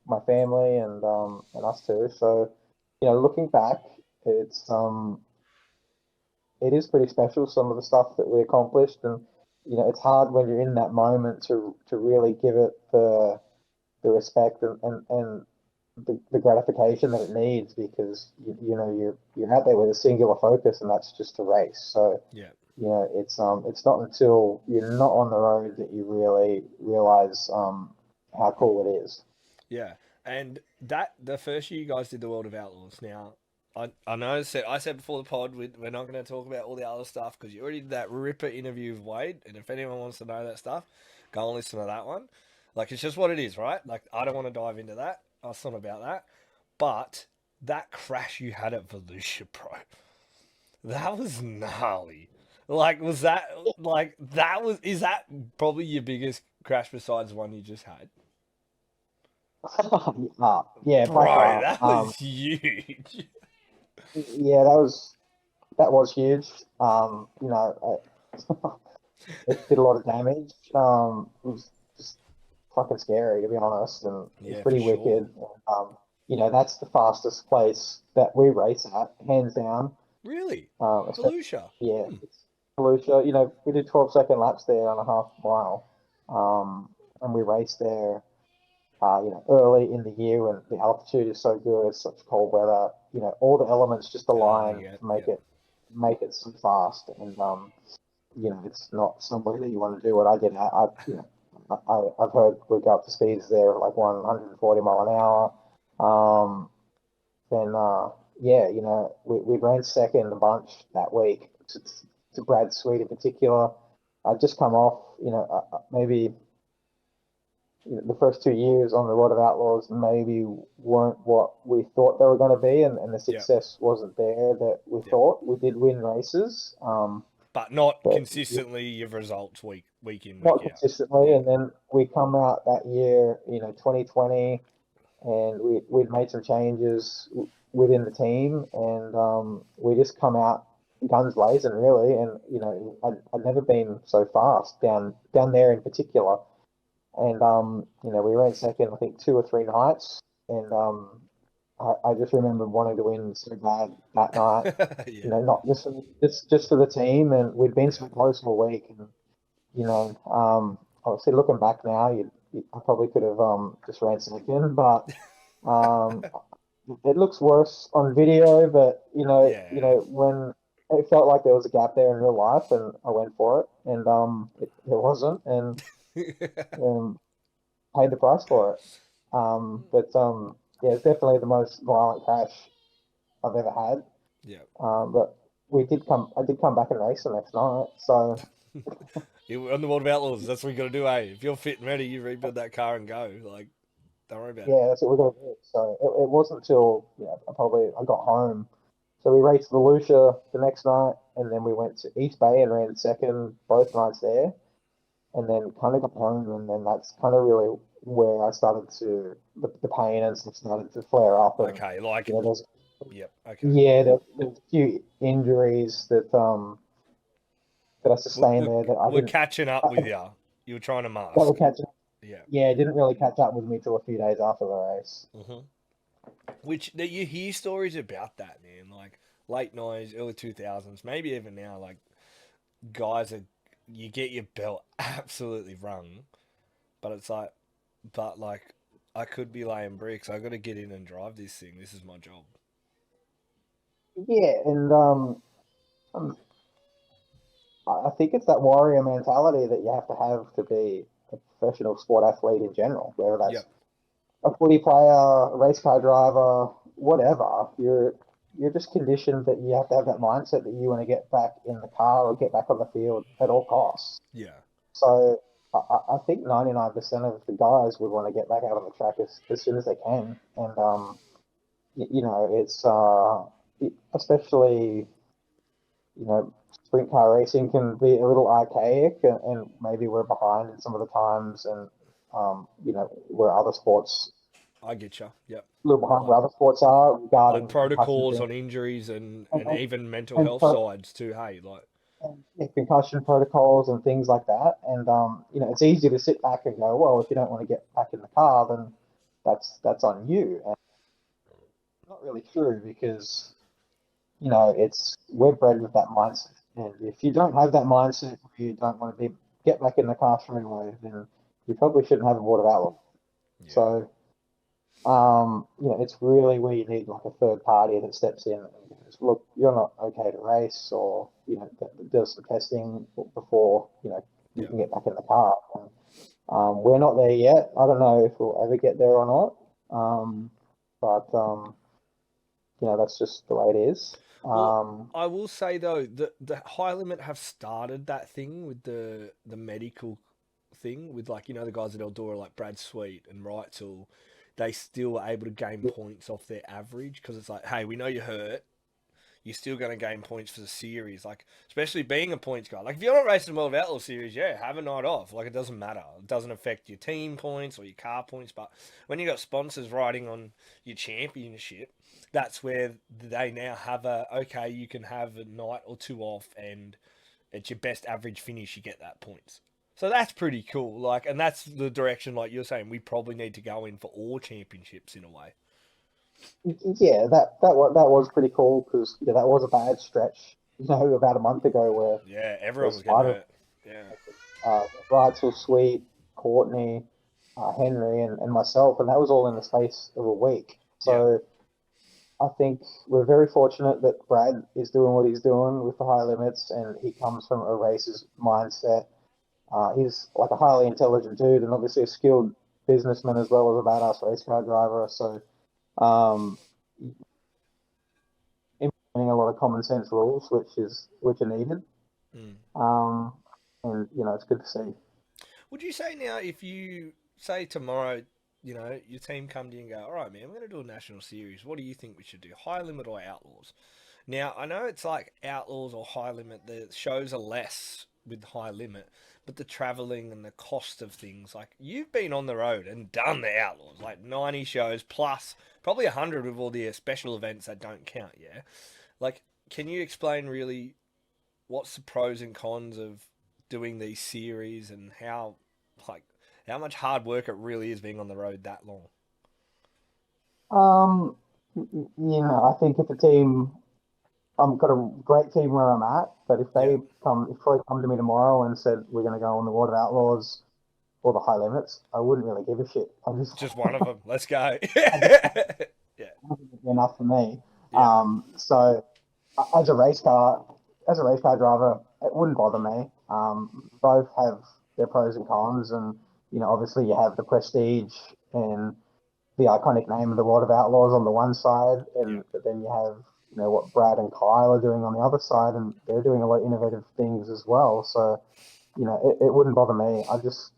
my family and us too. So looking back, it's it is pretty special some of the stuff that we accomplished, and it's hard when you're in that moment to really give it the respect and the gratification that it needs because you're out there with a singular focus and that's just to race. So Yeah. it's not until you're not on the road that you really realize how cool it is. Yeah. And the first year you guys did the World of Outlaws. Now, I know I said before the pod we're not going to talk about all the other stuff because you already did that ripper interview with Wade, and if anyone wants to know that stuff, go and listen to that one. Like, it's just what it is, right? Like, I don't want to dive into that. It's not about that. But that crash you had at Volusia, bro, that was gnarly. Like, is that probably your biggest crash besides the one you just had? Yeah, by Bro, far. that was huge. Yeah, that was huge. It did a lot of damage. It was just fucking scary to be honest, and it was Yeah, for pretty sure. wicked. That's the fastest place that we race at, hands down. Really? Especially, Volusia. yeah, Hmm. it's Volusia. We did 12-second laps there on a half mile, and we raced there. Early in the year when the altitude is so good, it's such cold weather. All the elements just align Yeah, to yeah. make it so fast, and it's not somewhere that you want to do what I did. I've heard we go up to speeds there of like 140 mile an hour. Um, then yeah, we ran second a bunch that week to Brad Sweet in particular. I'd just come off, maybe the first 2 years on the World of Outlaws maybe weren't what we thought they were going to be, and the Yeah, success wasn't there that we yeah. thought. We did win races, But not but consistently your results week in, not week out. consistently. Yeah. And then we come out that year, 2020, and we'd made some changes within the team, and we just come out guns blazing, really. And I'd never been so fast down there in particular. And we ran second, I think 2 or 3 nights, and I just remember wanting to win so bad that night. Yeah, Not just for the team, and we'd been yeah. so close all week, and obviously looking back now, I probably could have just ran second, but Um, it looks worse on video, but Yeah. when it felt like there was a gap there in real life, and I went for it, and it wasn't, and um, paid the price for it. But yeah, it's definitely the most violent crash I've ever had. Yeah. But I did come back and race the next night, so On the World of Outlaws, that's what you got to do, eh? If you're fit and ready, you rebuild that car and go. Like, don't worry about it. yeah, that's what we're gonna do. So it wasn't until I got home. So we raced Volusia the next night, and then we went to East Bay and ran second both nights there, and then kind of got home, and then that's kind of really where I started to the pain and stuff started to flare up, and Okay, like, there's yep, okay. yeah, there's a few injuries that I sustained there that I We're didn't catching up with you. You were trying to that were mask. catching. Yeah. Yeah, it didn't really catch up with me till a few days after the race. hmm Which you hear stories about that, man. Like late '90s, early 2000s, maybe even now. Like guys are, you get your belt absolutely wrung, but it's like, but like, I could be laying bricks. I got to get in and drive this thing. This is my job. Yeah, and um, I think it's that warrior mentality that you have to be a professional sport athlete in general, whether that's Yep. a footy player, a race car driver, whatever. You're just conditioned that you have to have that mindset that you want to get back in the car or get back on the field at all costs. Yeah. So I think 99% of the guys would want to get back out on the track as soon as they can, and it's especially sprint car racing can be a little archaic, and maybe we're behind in some of the times, and where other sports I get you. Yep. a little behind Like where other sports are like regarding concussion protocols thing on injuries and and, and, even mental and, health pro- sides too. Hey, like and yeah, concussion protocols and things like that. And it's easy to sit back and go, well, if you don't want to get back in the car, then that's on you. And it's not really true because it's we're bred with that mindset. And if you don't have that mindset, or you don't want to get back in the car straight away, then you probably shouldn't have a World of Outlaws. yeah. So, it's really where you need like a third party that steps in and goes, look, you're not okay to race, or does some testing before you Yeah. can get back in the car. And, we're not there yet. I don't know if we'll ever get there or not. But that's just the way it is. Well, I will say though that the high limit have started that thing with the medical thing with, like, the guys at Eldora like Brad Sweet and Wrightsall. They still are able to gain points off their average because it's like, hey, we know you're hurt. You're still going to gain points for the series. Like, especially being a points guy. Like, if you're not racing the World of Outlaws series, yeah, have a night off. Like, it doesn't matter. It doesn't affect your team points or your car points. But when you got sponsors riding on your championship, that's where they now have okay, you can have a night or two off, and it's your best average finish, you get that points. So that's pretty cool. Like, and that's the direction, like you're saying, we probably need to go in for all championships in a way. Yeah, that was pretty cool because that was a bad stretch. About a month ago where Yeah, everyone there's was getting Spider, hurt. Yeah. Wrightsville, Sweet, Courtney, Henry, and myself, and that was all in the space of a week. Yeah. So I think we're very fortunate that Brad is doing what he's doing with the high limits, and he comes from a racer's mindset. He's like a highly intelligent dude, and obviously a skilled businessman as well as a badass race car driver. So, um, implementing a lot of common sense rules, which are needed. Mm. Um, and it's good to see. Would you say now, if you say tomorrow, your team come to you and go, all right, man, we're going to do a national series. What do you think we should do? High limit or outlaws? Now, I know it's like outlaws or high limit, the shows are less with high limit, but the traveling and the cost of things, like you've been on the road and done the outlaws, like 90 shows plus probably 100 with all the special events that don't count, yeah? Like, can you explain really what's the pros and cons of doing these series and like how much hard work it really is being on the road that long? Um, I think if a team, I've got a great team where I'm at, but if Yeah, they come to me tomorrow and said we're going to go on the World of Outlaws, or the high limits, I wouldn't really give a shit. I'm Just one of them. Let's go. Yeah. enough for me. Yeah. So as a race car, driver, it wouldn't bother me. Both have their pros and cons, and obviously you have the prestige and the iconic name of the World of Outlaws on the one side, Yeah. but then you have what Brad and Kyle are doing on the other side, and they're doing a lot of innovative things as well. So it wouldn't bother me. I just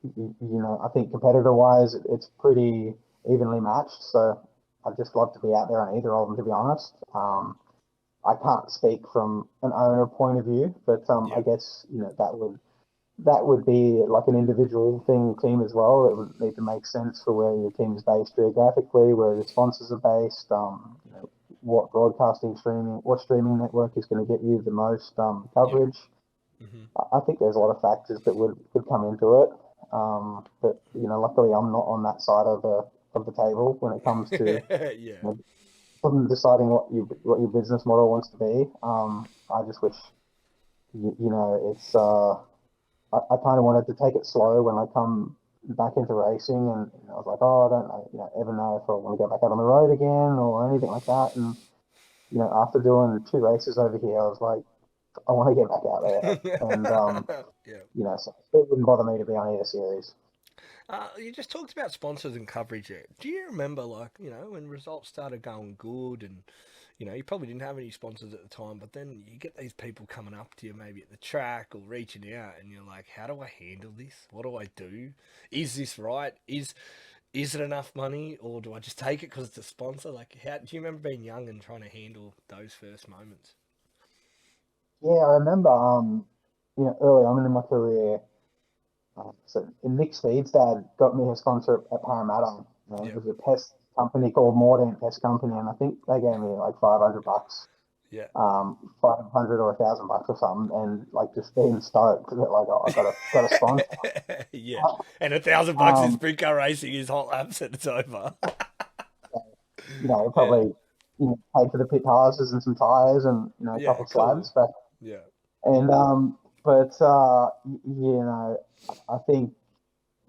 I think competitor wise, it's pretty evenly matched. So I'd just love to be out there on either of them, to be honest. I can't speak from an owner point of view, but Yeah. I guess that would be like an individual team as well. It would need to make sense for where your team is based geographically, where your sponsors are based, what streaming network is going to get you the most Yeah. coverage. Hmm. I think there's a lot of factors that would come into it. But luckily I'm not on that side of the table when it comes to Yeah. deciding what your business model wants to be. I just wish it's I kind of wanted to take it slow when I come back into racing, and I was like, oh, I don't know, ever know if I want to go back out on the road again or anything like that. And after doing 2 races over here, I was like, I want to get back out there, and Yeah. so it wouldn't bother me to be on either series. You just talked about sponsors and coverage there. Do you remember, like, when results started going good and, you probably didn't have any sponsors at the time, but then you get these people coming up to you maybe at the track or reaching out and you're like, how do I handle this? What do I do? Is this right? Is it enough money or do I just take it because it's a sponsor? Like, how do you remember being young and trying to handle those first moments? Yeah, I remember. Early on in my career, so Nick Speed's dad got me a sponsor at Parramatta. It Yeah. was a pest company called Mordant Pest Company, and I think they gave me like $500, Yeah. 500 or $1,000 or something, and like just being stoked that like I got a sponsor. Yeah. And $1,000 in Um, sprint car racing is hot laps and it's over. Yeah. probably paid for the pit passes and some tires and a couple Yeah, of cool. slabs, but Yeah. and but I think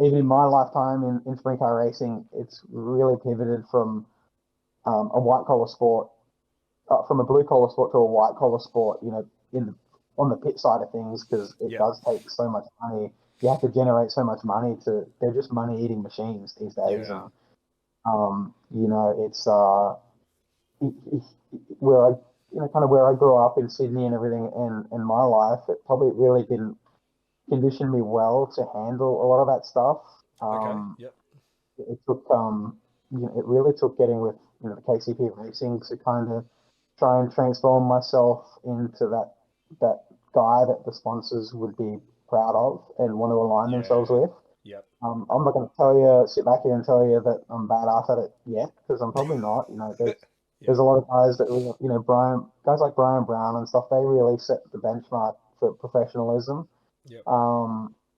even in my lifetime in sprint car racing, it's really pivoted from a white collar sport, from a blue collar sport to a white collar sport. In the, on the pit side of things, because it Yeah. does take so much money. You have to generate so much money to. They're just money eating machines these days, Yeah. and it's where I kind of where I grew up in Sydney and everything, and in my life, it probably really didn't condition me well to handle a lot of that stuff. Okay. Um, Yep. it took it really took getting with the KCP Racing to kind of try and transform myself into that guy that the sponsors would be proud of and want to align themselves Yeah. with. Yep. I'm not going to sit back here and tell you that I'm badass at it yet, because I'm probably not. There's Yeah. a lot of guys that guys like Brian Brown and stuff. They really set the benchmark for professionalism. Yep.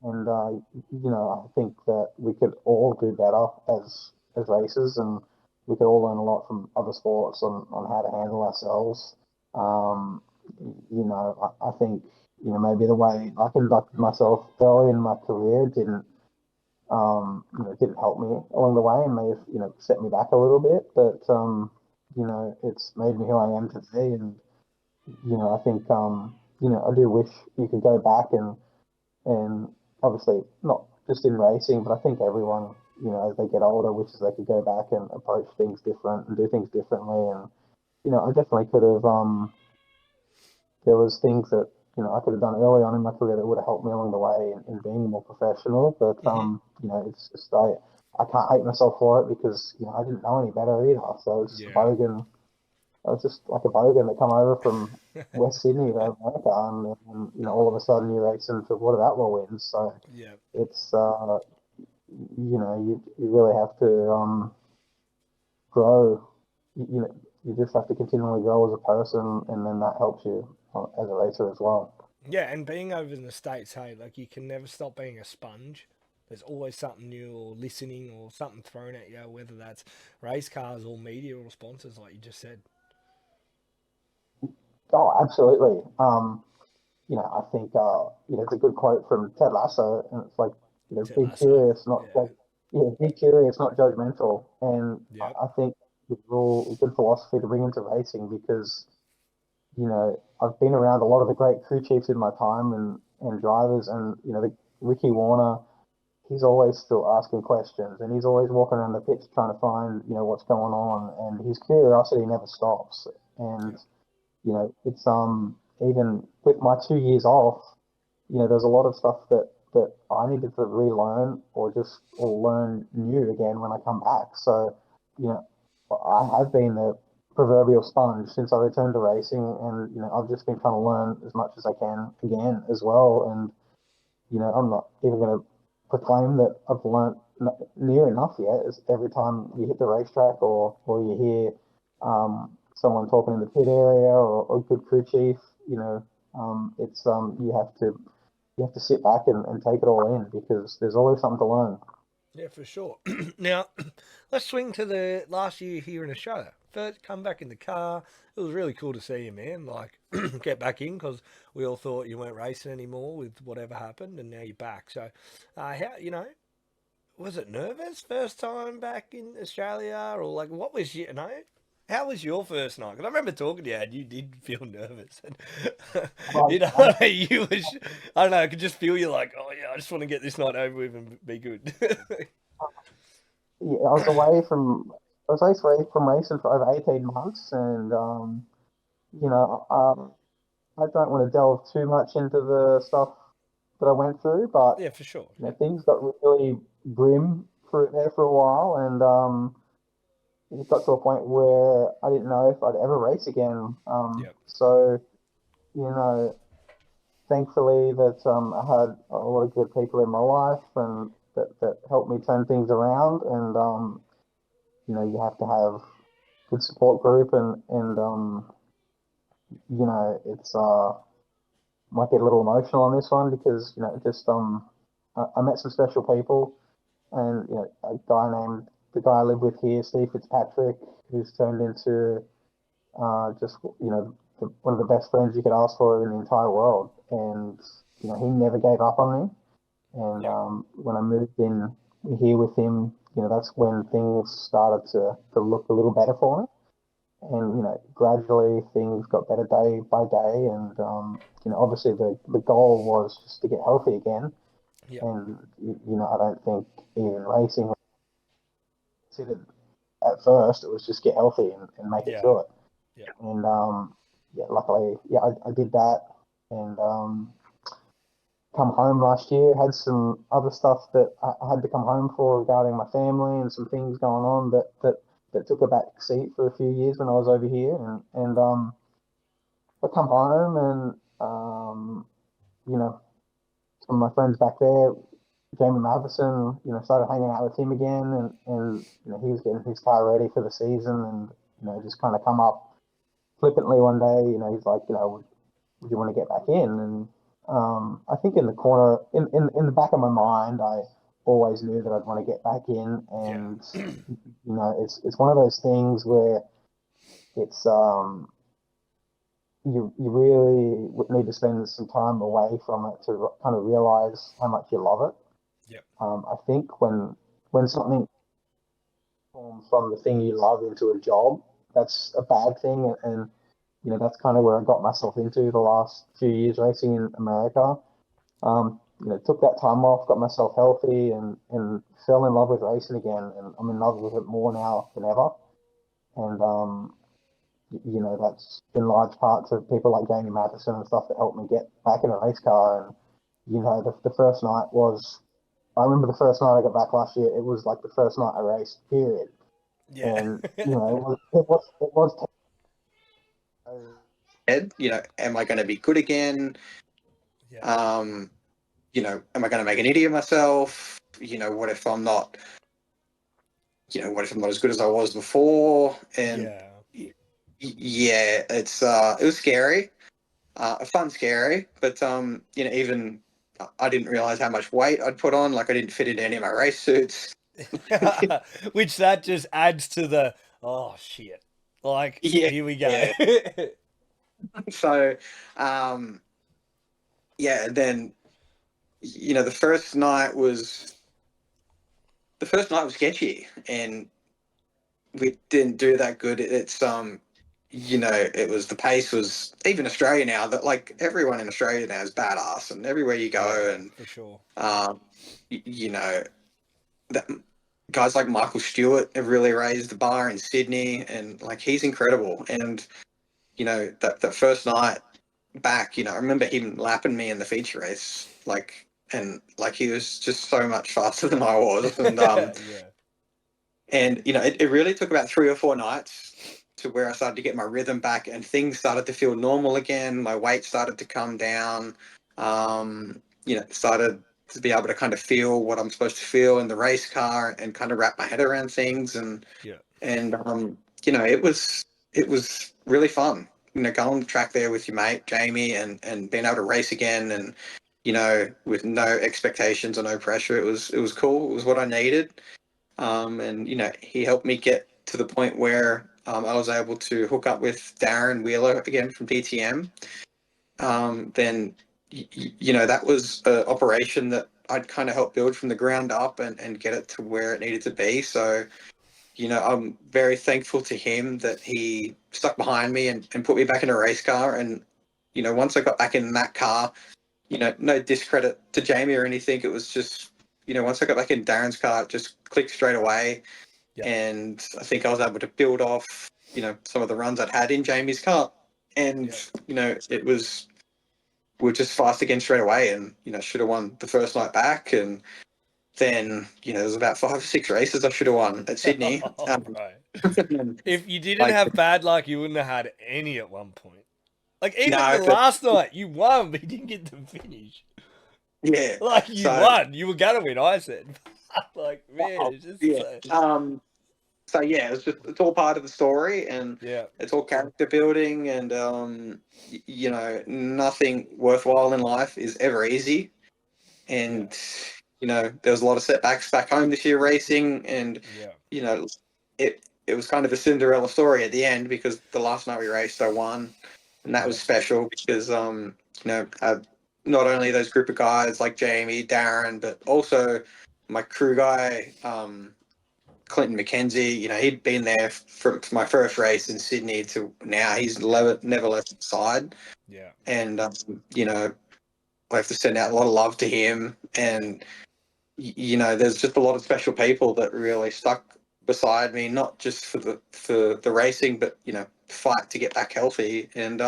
And I think that we could all do better as racers, and we could all learn a lot from other sports on how to handle ourselves. Um, I think maybe the way I conducted myself early in my career didn't help me along the way, and may have set me back a little bit. But it's made me who I am today, and I think I do wish you could go back and obviously not just in racing, but I think everyone, as they get older, wishes they could go back and approach things different and do things differently. And I definitely could have. There was things that I could have done early on in my career that would have helped me along the way in being more professional. But Hmm. it's just I can't hate myself for it, because I didn't know any better either. So it's just a Yeah. bogan. I was just like a bogan that come over from West Sydney to America, and all of a sudden you're racing for World of Outlaw wins. So Yeah. it's you really have to grow. You just have to continually grow as a person, and then that helps you as a racer as well. Yeah, and being over in the States, hey, like you can never stop being a sponge. There's always something new or listening or something thrown at you, whether that's race cars or media or sponsors, like you just said. Oh, absolutely. I think it's a good quote from Ted Lasso, and it's like Tell be us that. curious, not Yeah. be curious, not judgmental. And Yep. I think it's all good philosophy to bring into racing because I've been around a lot of the great crew chiefs in my time and drivers, and Ricky Warner, he's always still asking questions, and he's always walking around the pitch trying to find what's going on, and his curiosity never stops. And Yep. it's even with my 2 years off, there's a lot of stuff that I needed to relearn or learn new again when I come back. So, you know, I have been the proverbial sponge since I returned to racing, and I've just been trying to learn as much as I can again as well. And I'm not even going to proclaim that I've learnt near enough yet. As every time you hit the racetrack or you hear someone talking in the pit area or a good crew chief, it's you have to sit back and take it all in because there's always something to learn. Yeah, for sure. Now, let's swing to the last year here in Australia. First, come back in the car. It was really cool to see you, man. Like, get back in because we all thought you weren't racing anymore with whatever happened, and now you're back. So, how was it nervous first time back in Australia, or like what was how was your first night? Because I remember talking to you, and you did feel nervous. And, Well, you was, I don't know, I could just feel you like, oh yeah, I just want to get this night over with and be good. yeah, I was away from racing for over 18 months, and you know, um, I don't want to delve too much into the stuff that I went through, but Yeah, for sure. Yeah, things got really grim for there for a while, and it got to a point where I didn't know if I'd ever race again. yeah, So you know, thankfully that I had a lot of good people in my life and that helped me turn things around, and you have to have good support group, and it's might get a little emotional on this one because just I met some special people, and the guy I live with here, Steve Fitzpatrick, who's turned into just one of the best friends you could ask for in the entire world, and he never gave up on me. And yeah, when I moved in here with him, that's when things started to look a little better for me. And gradually things got better day by day. And obviously the goal was just to get healthy again. yeah, And I don't think even racing was considered at first. It was just get healthy and make it yeah, through it. yeah, And yeah, luckily, yeah, I did that. And come home last year, had some other stuff that I had to come home for regarding my family and some things going on that took a back seat for a few years when I was over here. And I come home and you know some of my friends back there, Jamie Matheson, started hanging out with him again, and he was getting his car ready for the season, and just kind of come up flippantly one day, he's like, would you want to get back in? And I think in the corner, in the back of my mind, I always knew that I'd want to get back in, yeah, and it's one of those things where it's you really would need to spend some time away from it to kind of realize how much you love it. yeah, I think when something transforms from the thing you love into a job, that's a bad thing, and that's kind of where I got myself into the last few years racing in America. Took that time off, got myself healthy, and fell in love with racing again, and I'm in love with it more now than ever. And that's in large part to people like Jamie Madsen and stuff that helped me get back in a race car. And the first night was, I remember the first night I got back last year. It was like the first night I raced, period. yeah, And it was head, am I going to be good again? yeah, Um, am I going to make an idiot of myself? What if I'm not, what if I'm not as good as I was before? And yeah, yeah, it was scary, fun scary, but even I didn't realize how much weight I'd put on. Like I didn't fit into any of my race suits. which that just adds to the oh shit, like Yeah, here we go. yeah. So, yeah, then the first night was sketchy, and we didn't do that good. It was, the pace was, even Australia now, that like everyone in Australia now is badass, and everywhere you go, and for sure. That guys like Michael Stewart have really raised the bar in Sydney, and like he's incredible. And that first night back, I remember him lapping me in the feature race, and he was just so much faster than I was, and Yeah. it really took about 3 or 4 nights to where I started to get my rhythm back, and things started to feel normal again. My weight started to come down. Started to be able to kind of feel what I'm supposed to feel in the race car, and kind of wrap my head around things. And Yeah. it was really fun. Going on the track there with your mate Jamie, and being able to race again, and with no expectations or no pressure. It was cool. It was what I needed. And he helped me get to the point where I was able to hook up with Darren Wheeler again from DTM. Then that was an operation that I'd kind of helped build from the ground up, and get it to where it needed to be. So I'm very thankful to him that he stuck behind me, and put me back in a race car. And once I got back in that car, no discredit to Jamie or anything, it was just once I got back in Darren's car, it just clicked straight away. Yeah. And I think I was able to build off some of the runs I'd had in Jamie's car. And we were just fast again straight away, and should have won the first night back. And then there's about 5 or 6 races I should have won at Sydney. Right. If you didn't Like, have bad luck, you wouldn't have had any at one point. Like even No, the last night, you won, but you didn't get to finish. yeah. Like you won, you were gonna win. I said, like man, it's just So yeah, it's all part of the story, and yeah, it's all character building, and nothing worthwhile in life is ever easy. And there was a lot of setbacks back home this year racing, and yeah, it was kind of a Cinderella story at the end, because the last night we raced I won, and that was special because not only those group of guys like Jamie, Darren, but also my crew guy, Clinton McKenzie. He'd been there from my first race in Sydney to now. He's never left the side. yeah. And I have to send out a lot of love to him. And there's just a lot of special people that really stuck beside me, not just for the racing, but fight to get back healthy. And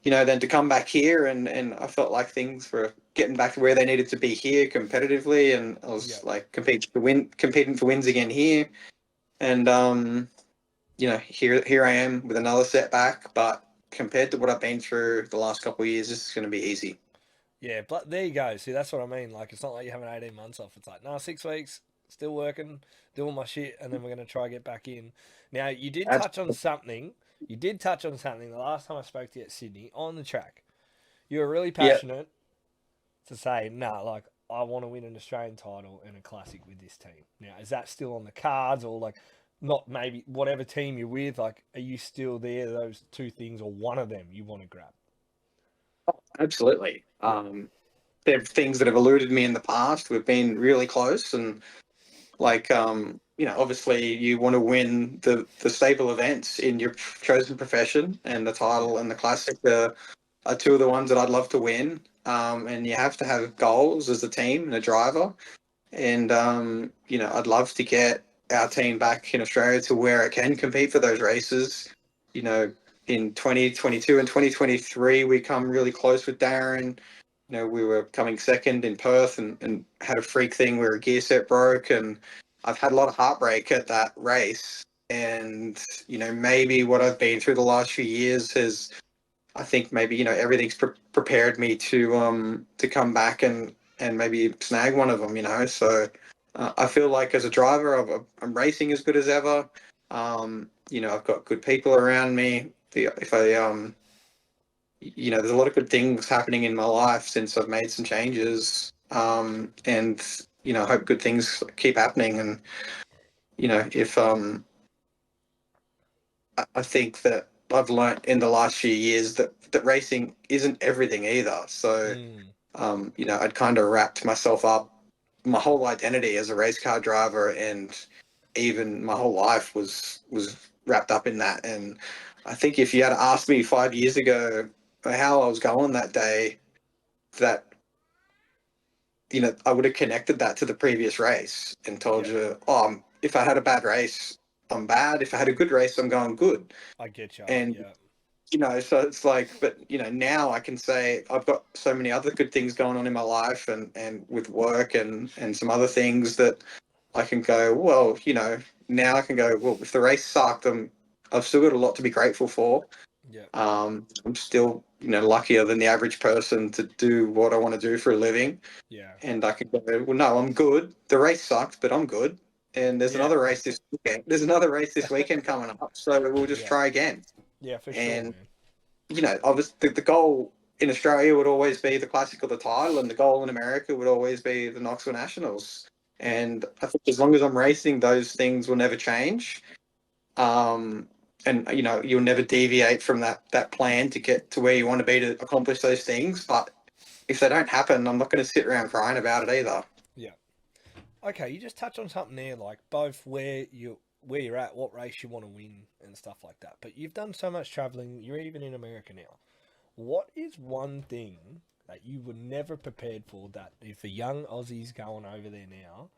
then to come back here, and I felt like things were getting back to where they needed to be here competitively, and I was like competing for wins again here. And here I am with another setback, but compared to what I've been through the last couple of years, this is going to be easy. Yeah, but there you go. See, that's what I mean. Like, it's not like you have 18 months off. It's like, no, 6 weeks, still working, doing my shit, and then we're going to try to get back in. Now, you did touch on something. You did touch on something the last time I spoke to you at Sydney on the track. You were really passionate to say, nah, like, I want to win an Australian title and a classic with this team. Now, is that still on the cards, or like, not maybe whatever team you're with? Like, are you still there? Those two things, or one of them you want to grab? Absolutely. There are things that have eluded me in the past. We've been really close, and obviously you want to win the staple events in your chosen profession, and the title and the classic are two of the ones that I'd love to win. And you have to have goals as a team and a driver. And I'd love to get our team back in Australia to where it can compete for those races. In 2022 and 2023, we come really close with Darren. We were coming second in Perth, and had a freak thing where a gear set broke, and I've had a lot of heartbreak at that race. And maybe what I've been through the last few years has, I think maybe everything's prepared me to come back, and maybe snag one of them. So I feel like as a driver, I'm racing as good as ever. I've got good people around me. If I there's a lot of good things happening in my life since I've made some changes. And I hope good things keep happening. And if I think that I've learnt in the last few years that racing isn't everything either. So I'd kind of wrapped myself up, my whole identity as a race car driver, and even my whole life was wrapped up in that. And I think if you had asked me 5 years ago how I was going that day, that I would have connected that to the previous race and told you, oh, if I had a bad race, I'm bad. If I had a good race, I'm going good. I get you. And Yeah. so it's like, but now I can say I've got so many other good things going on in my life, and with work and some other things, that I can go, well, now I can go, well, if the race sucked, I've still got a lot to be grateful for. Yeah. I'm still, luckier than the average person to do what I want to do for a living. Yeah. And I can go, well, no, I'm good. The race sucked, but I'm good. And there's Yeah. another race this weekend. There's another race this weekend coming up, so we'll just Yeah. try again. Yeah, for sure, And man. obviously the goal in Australia would always be the Classic or the title, and the goal in America would always be the Knoxville Nationals. And I think as long as I'm racing, those things will never change. And you'll never deviate from that plan to get to where you want to be to accomplish those things. But if they don't happen, I'm not going to sit around crying about it either. Yeah. Okay, you just touched on something there, like both where you're at, what race you want to win, and stuff like that. But you've done so much traveling. You're even in America now. What is one thing that you were never prepared for, that if a young Aussie's going over there now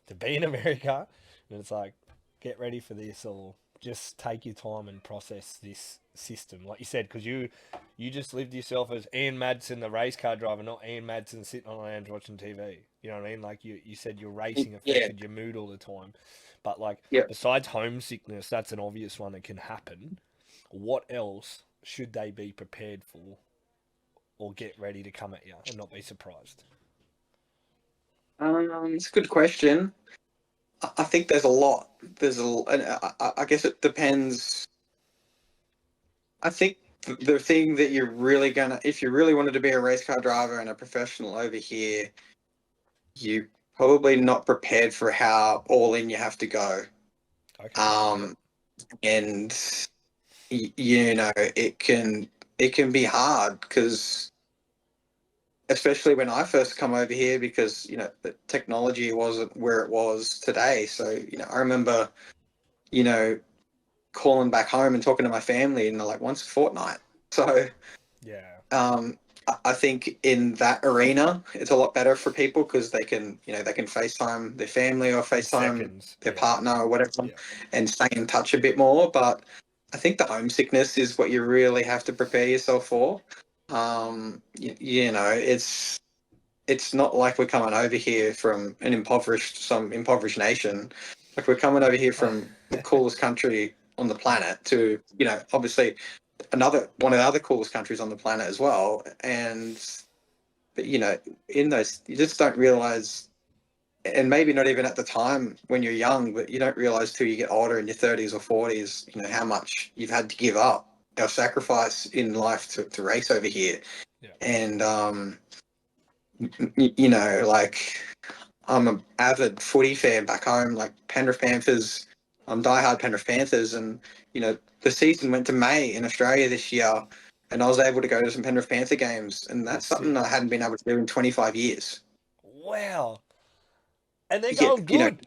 to be in America, and it's like, get ready for this, or just take your time and process this system, like you said, because you just lived yourself as Ian Madsen, the race car driver, not Ian Madsen sitting on a lounge watching TV. You know what I mean? Like you said, your racing Yeah, affected your mood all the time. But like, yeah. besides homesickness, that's an obvious one that can happen. What else should they be prepared for, or get ready to come at you and not be surprised? It's a good question. I think there's a lot. And I guess it depends. I think the thing that you're really if you really wanted to be a race car driver and a professional over here, you probably not prepared for how all in you have to go. Okay. Um, and it can be hard, because especially when I first come over here, because the technology wasn't where it was today. So I remember you know calling back home and talking to my family, and they're like once a fortnight. So Yeah. I think in that arena, it's a lot better for people, because they can FaceTime their family or In FaceTime seconds. their Yeah. partner or whatever, Yeah. and stay in touch a bit more. But I think the homesickness is what you really have to prepare yourself for. It's not like we're coming over here from some impoverished nation. Like, we're coming over here from the coolest country on the planet to, obviously one of the other coolest countries on the planet as well. But in those, you just don't realize, and maybe not even at the time when you're young, but you don't realize till you get older in your 30s or 40s, how much you've had to give up or sacrifice in life to race over here. Yeah. And, like, I'm an avid footy fan back home, like Penrith Panthers. I'm diehard Penrith Panthers, and the season went to May in Australia this year, and I was able to go to some Penrith Panther games, and that's something Sick. I hadn't been able to do in 25 years. Wow. And they're Yeah, going good.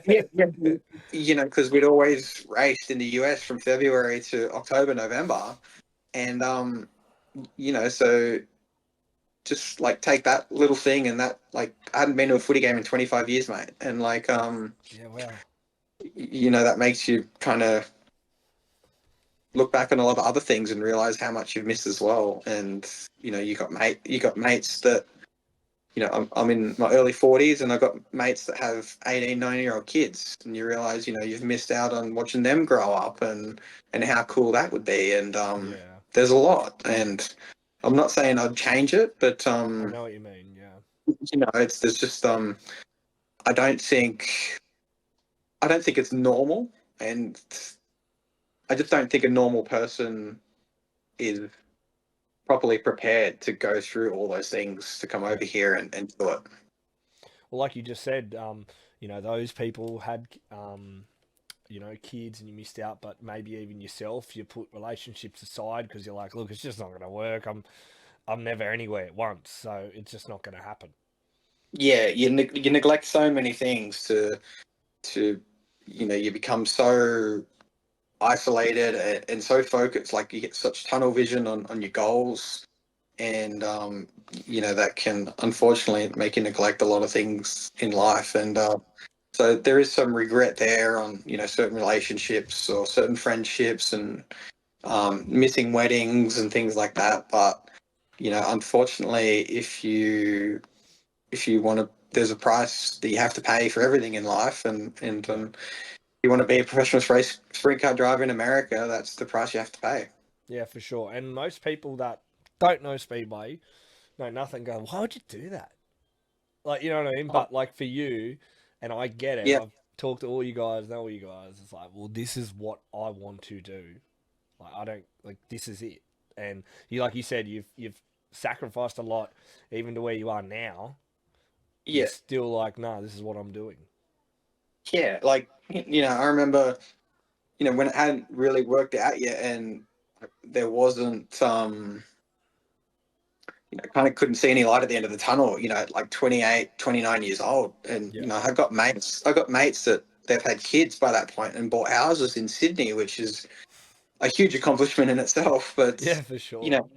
yeah, yeah. Because we'd always raced in the US from February to October, November, and so just like take that little thing, and that, like, I hadn't been to a footy game in 25 years, mate, and like Yeah, wow. that makes you kind of look back on a lot of other things and realize how much you've missed as well. And you got mates that I'm in my early 40s, and I've got mates that have 18, 19-year-old kids, and you realize you've missed out on watching them grow up, and how cool that would be. And Yeah. there's a lot, and I'm not saying I'd change it, but I know what you mean, yeah. there's just I don't think it's normal, and I just don't think a normal person is properly prepared to go through all those things to come Yeah. over here and do it. Well, like you just said, those people had, kids and you missed out, but maybe even yourself, you put relationships aside because you're like, look, it's just not going to work. I'm never anywhere at once, so it's just not going to happen. Yeah, you neglect so many things to you become so isolated and so focused. Like you get such tunnel vision on your goals, and that can unfortunately make you neglect a lot of things in life. And so there is some regret there on certain relationships or certain friendships and missing weddings and things like that. But unfortunately, if you want to, there's a price that you have to pay for everything in life, and you want to be a professional sprint car driver in America, that's the price you have to pay. Yeah, for sure. And most people that don't know Speedway know nothing. Go, why would you do that? Like, you know what I mean? Oh, But like for you, and I get it. yeah, I've talked to all you guys, know all you guys. It's like, well, this is what I want to do. Like, I don't like this is it. And you, like you said, you've sacrificed a lot, even to where you are now. You're yeah, still like, nah, this is what I'm doing. yeah. Like I remember when it hadn't really worked out yet, and there wasn't kind of couldn't see any light at the end of the tunnel, at like 28, 29 years old. And, Yeah. I got mates that they've had kids by that point and bought houses in Sydney, which is a huge accomplishment in itself. But, Yeah, for you sure. know,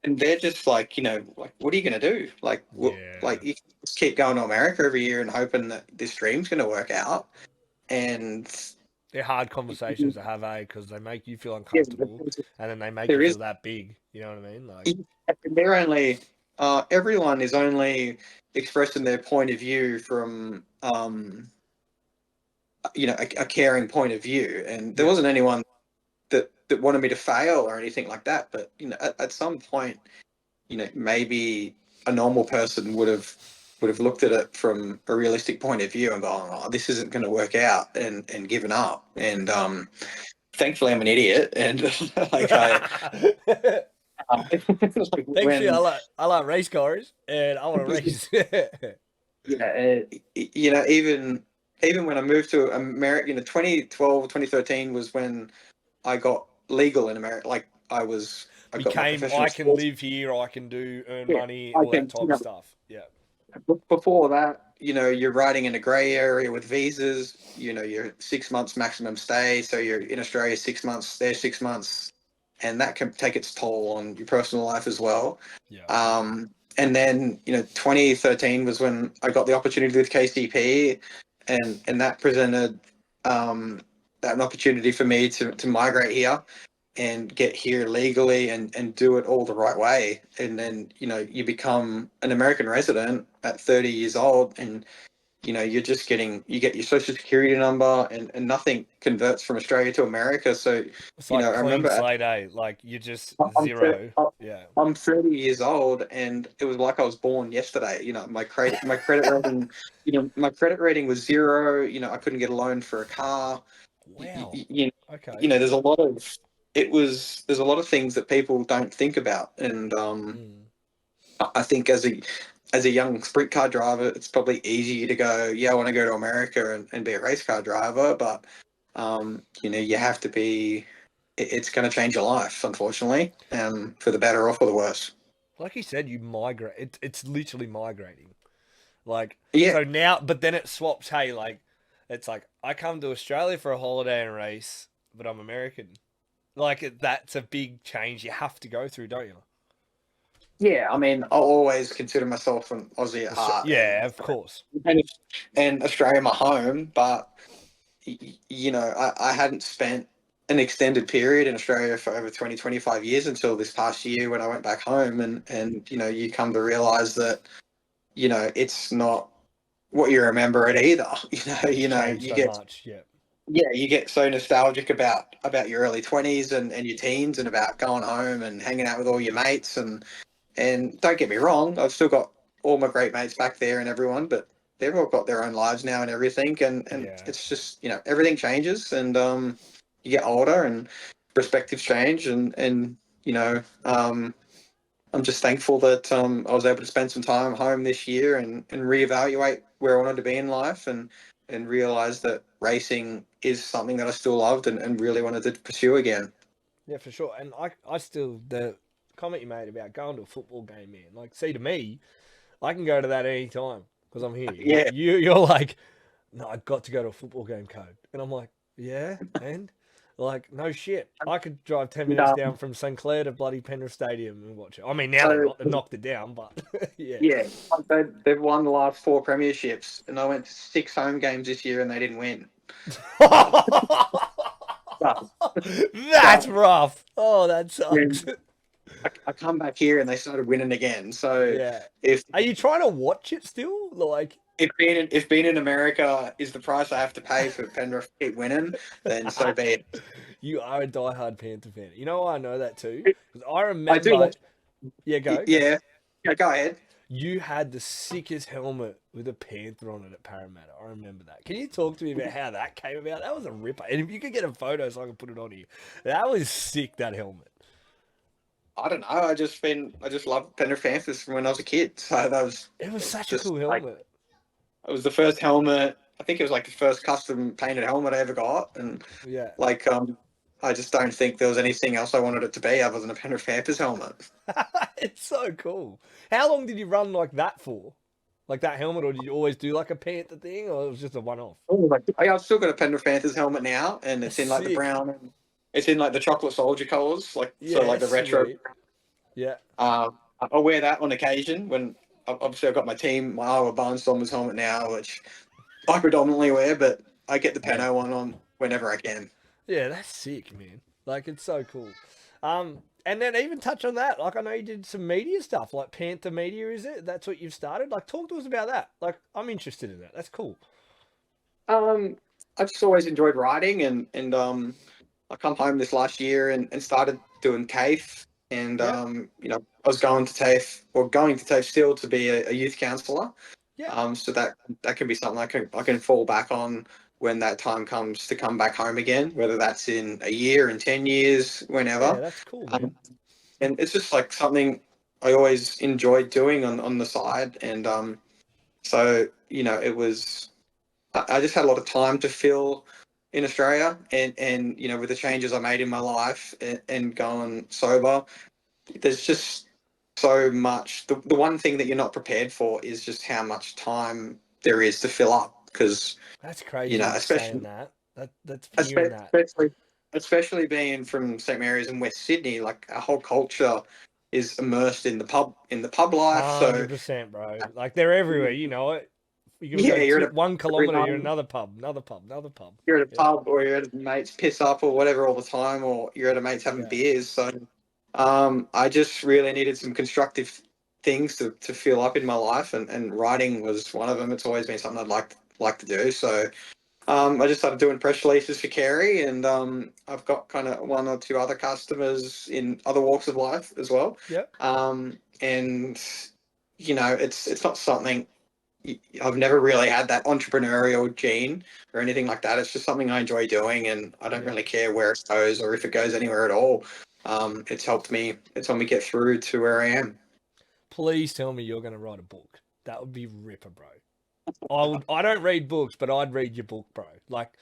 and they're just like, like, what are you going to do? Like, Yeah. you can just keep going to America every year and hoping that this dream's going to work out. And They're hard conversations to have, eh? Because they make you feel yeah, uncomfortable, and then they make you there is, feel that big. You know what I mean? Like, they're only, everyone is only expressing their point of view from, a caring point of view, and there yeah, wasn't anyone that wanted me to fail or anything like that. But at some point, maybe a normal person would have looked at it from a realistic point of view and gone, "Oh, this isn't going to work out," and given up. And thankfully, I'm an idiot, and like like thankfully, when I like race cars, and I want to race. yeah, even when I moved to America, 2012, 2013 was when I got legal in America. Like I got my Became professional I can sports. live here, I can earn Yeah, money, I all that can. type of stuff. Yeah, Before that, you're riding in a grey area with visas. You're 6 months maximum stay, so you're in Australia 6 months, there 6 months, and that can take its toll on your personal life as well. yeah, And then 2013 was when I got the opportunity with KCP, and that presented an opportunity for me to migrate here and get here legally and do it all the right way. And then, you become an American resident at 30 years old, and, you get your social security number, and nothing converts from Australia to America. So, it's like I clean remember slate, eh? Like you're just I'm, thir- zero. Yeah, I'm 30 years old, and it was like I was born yesterday. My credit rating was zero. I couldn't get a loan for a car. wow. Okay. There's a lot of there's a lot of things that people don't think about, and Mm. I think as a young sprint car driver, it's probably easier to go, yeah, I want to go to America and be a race car driver, but you have to be. It's going to change your life, unfortunately, for the better or for the worse. Like you said, you migrate. It's literally migrating. Like Yeah, so now, but then it swaps. Hey, like it's like I come to Australia for a holiday and race, but I'm American. Like that's a big change you have to go through, don't you? yeah. I mean, I'll always consider myself an Aussie at heart, Yeah, of course. and, and Australia my home, but I hadn't spent an extended period in Australia for over 20, 25 years until this past year when I went back home, and you come to realize that it's not what you remember it either. It's changed You so get much. Yeah, you get so nostalgic about your early 20s and your teens, and about going home and hanging out with all your mates, and don't get me wrong, I've still got all my great mates back there and everyone, but they've all got their own lives now and everything, and yeah. it's just everything changes, and you get older and perspectives change, and I'm just thankful that I was able to spend some time home this year and reevaluate where I wanted to be in life, and realize that racing is something that I still loved and really wanted to pursue again. Yeah, for sure. And I still the comment you made about going to a football game, man. Like, see, to me, I can go to that any time because I'm here. Yeah. You're like, no, I got to go to a football game, Code. And I'm like, yeah, and like, no shit. I could drive 10 minutes down from St. Clair to bloody Penrith Stadium and watch it. I mean, now they've knocked it down, but yeah. Yeah, they've won the last 4 premierships, and I went to 6 home games this year, and they didn't win. That's rough. Oh, that sucks. I come back here, and they started winning again. So Yeah. if Are you trying to watch it still? Like, if being in America is the price I have to pay for Penrith to keep winning, then so be it. you are a diehard Panther fan. You know why I know that too? Because I remember. I do. Yeah, go. Yeah, go ahead. You had the sickest helmet with a panther on it at Parramatta. I remember that. Can you talk to me about how that came about? That was a ripper. And if you could get a photo so I can put it on you, that was sick, that helmet. I don't know. I just loved Penrith Panthers from when I was a kid. So It was such just a cool helmet. it was the first helmet. I think it was like the first custom painted helmet I ever got, and Yeah. like I just don't think there was anything else I wanted it to be other than a Penrith Panthers helmet. It's so cool. How long did you run like that for? Like that helmet, or did you always do like a panther thing, or it was just a one-off? I've still got a Penrith Panthers helmet now, and it's in like the Sick. brown, and it's in like the chocolate soldier colours, like so like the retro. Sweet. Yeah. I wear that on occasion when obviously I've got my Iowa Barnstormers helmet now, which I predominantly wear, but I get the Pano one on whenever I can. Yeah, that's sick, man. Like, it's so cool. And then even touch on that. Like, I know you did some media stuff, like Panther Media, is it? That's what you've started? Like, talk to us about that. Like, I'm interested in that. That's cool. I just always enjoyed riding, and I come home this last year and started doing TAFE, and I was going to TAFE still to be a youth counsellor. Yeah. So that can be something I can fall back on when that time comes to come back home again, whether that's in a year, in 10 years, whenever. Yeah, that's cool, man. And it's just like something I always enjoyed doing on the side. And so, it was, I just had a lot of time to fill in Australia. And with the changes I made in my life and going sober, there's just so much. The one thing that you're not prepared for is just how much time there is to fill up. Because that's crazy. Especially saying that's hearing that. Especially being from St Mary's in West Sydney, like our whole culture is immersed in the pub life. 100%, bro. Like they're everywhere. You know it. You can you're go 1 kilometer, you're another pub. You're at a pub, or you're at a mate's piss up, or whatever all the time, or you're at a mate's having beers. So, I just really needed some constructive things to fill up in my life, and riding was one of them. It's always been something I'd like to do. So I just started doing press releases for Kerry, and I've got kind of 1 or 2 other customers in other walks of life as well. Yep. And it's not something I've never really had that entrepreneurial gene or anything like that. It's just something I enjoy doing, and I don't really care where it goes or if it goes anywhere at all. It's helped me get through to where I am. Please tell me you're going to write a book. That would be ripper, bro. I don't read books, but I'd read your book, bro. Like,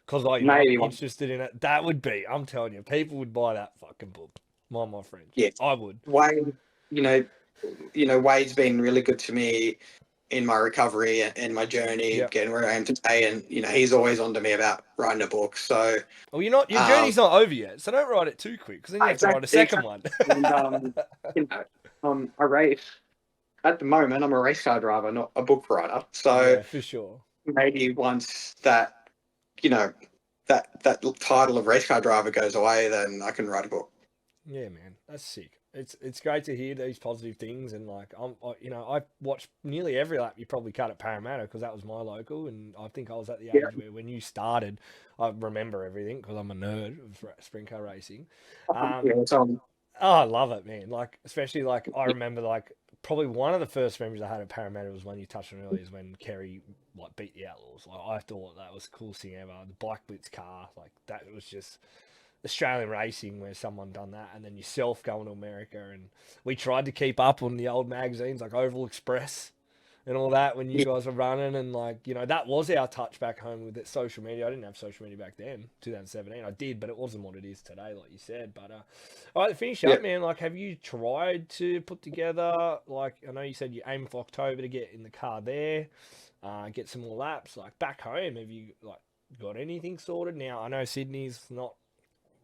because I'm interested in it. That would be, I'm telling you, people would buy that fucking book. My friends. Yeah, I would. Wade, Wade's been really good to me in my recovery and my journey, getting where I am today. And, he's always on to me about writing a book. So, well, your journey's not over yet. So don't write it too quick, because then you have to write a second one. And, I race. At the moment, I'm a race car driver, not a book writer. So yeah, for sure. Maybe once that title of race car driver goes away, then I can write a book. Yeah, man, that's sick. It's great to hear these positive things, and like I watched nearly every lap you probably cut at Parramatta, because that was my local, and I think I was at the age where when you started, I remember everything because I'm a nerd of sprint car racing. Oh, I love it, man. Like, especially like I remember like probably one of the first memories I had at Parramatta was when you touched on earlier, is when Kerry like beat the Outlaws. Like, I thought that was the coolest thing ever. The Bike Blitz car, like that was just Australian racing where someone done that, and then yourself going to America, and we tried to keep up on the old magazines like Oval Express. and all that when you guys were running, and like, you know, that was our touch back home with it, social media. I didn't have social media back then, 2017. I did, but it wasn't what it is today, like you said. But all right, to finish Yeah. up, man. Like, have you tried to put together, like, I know you said you aim for October to get in the car there, get some more laps. Like back home, have you like got anything sorted? Now I know Sydney's not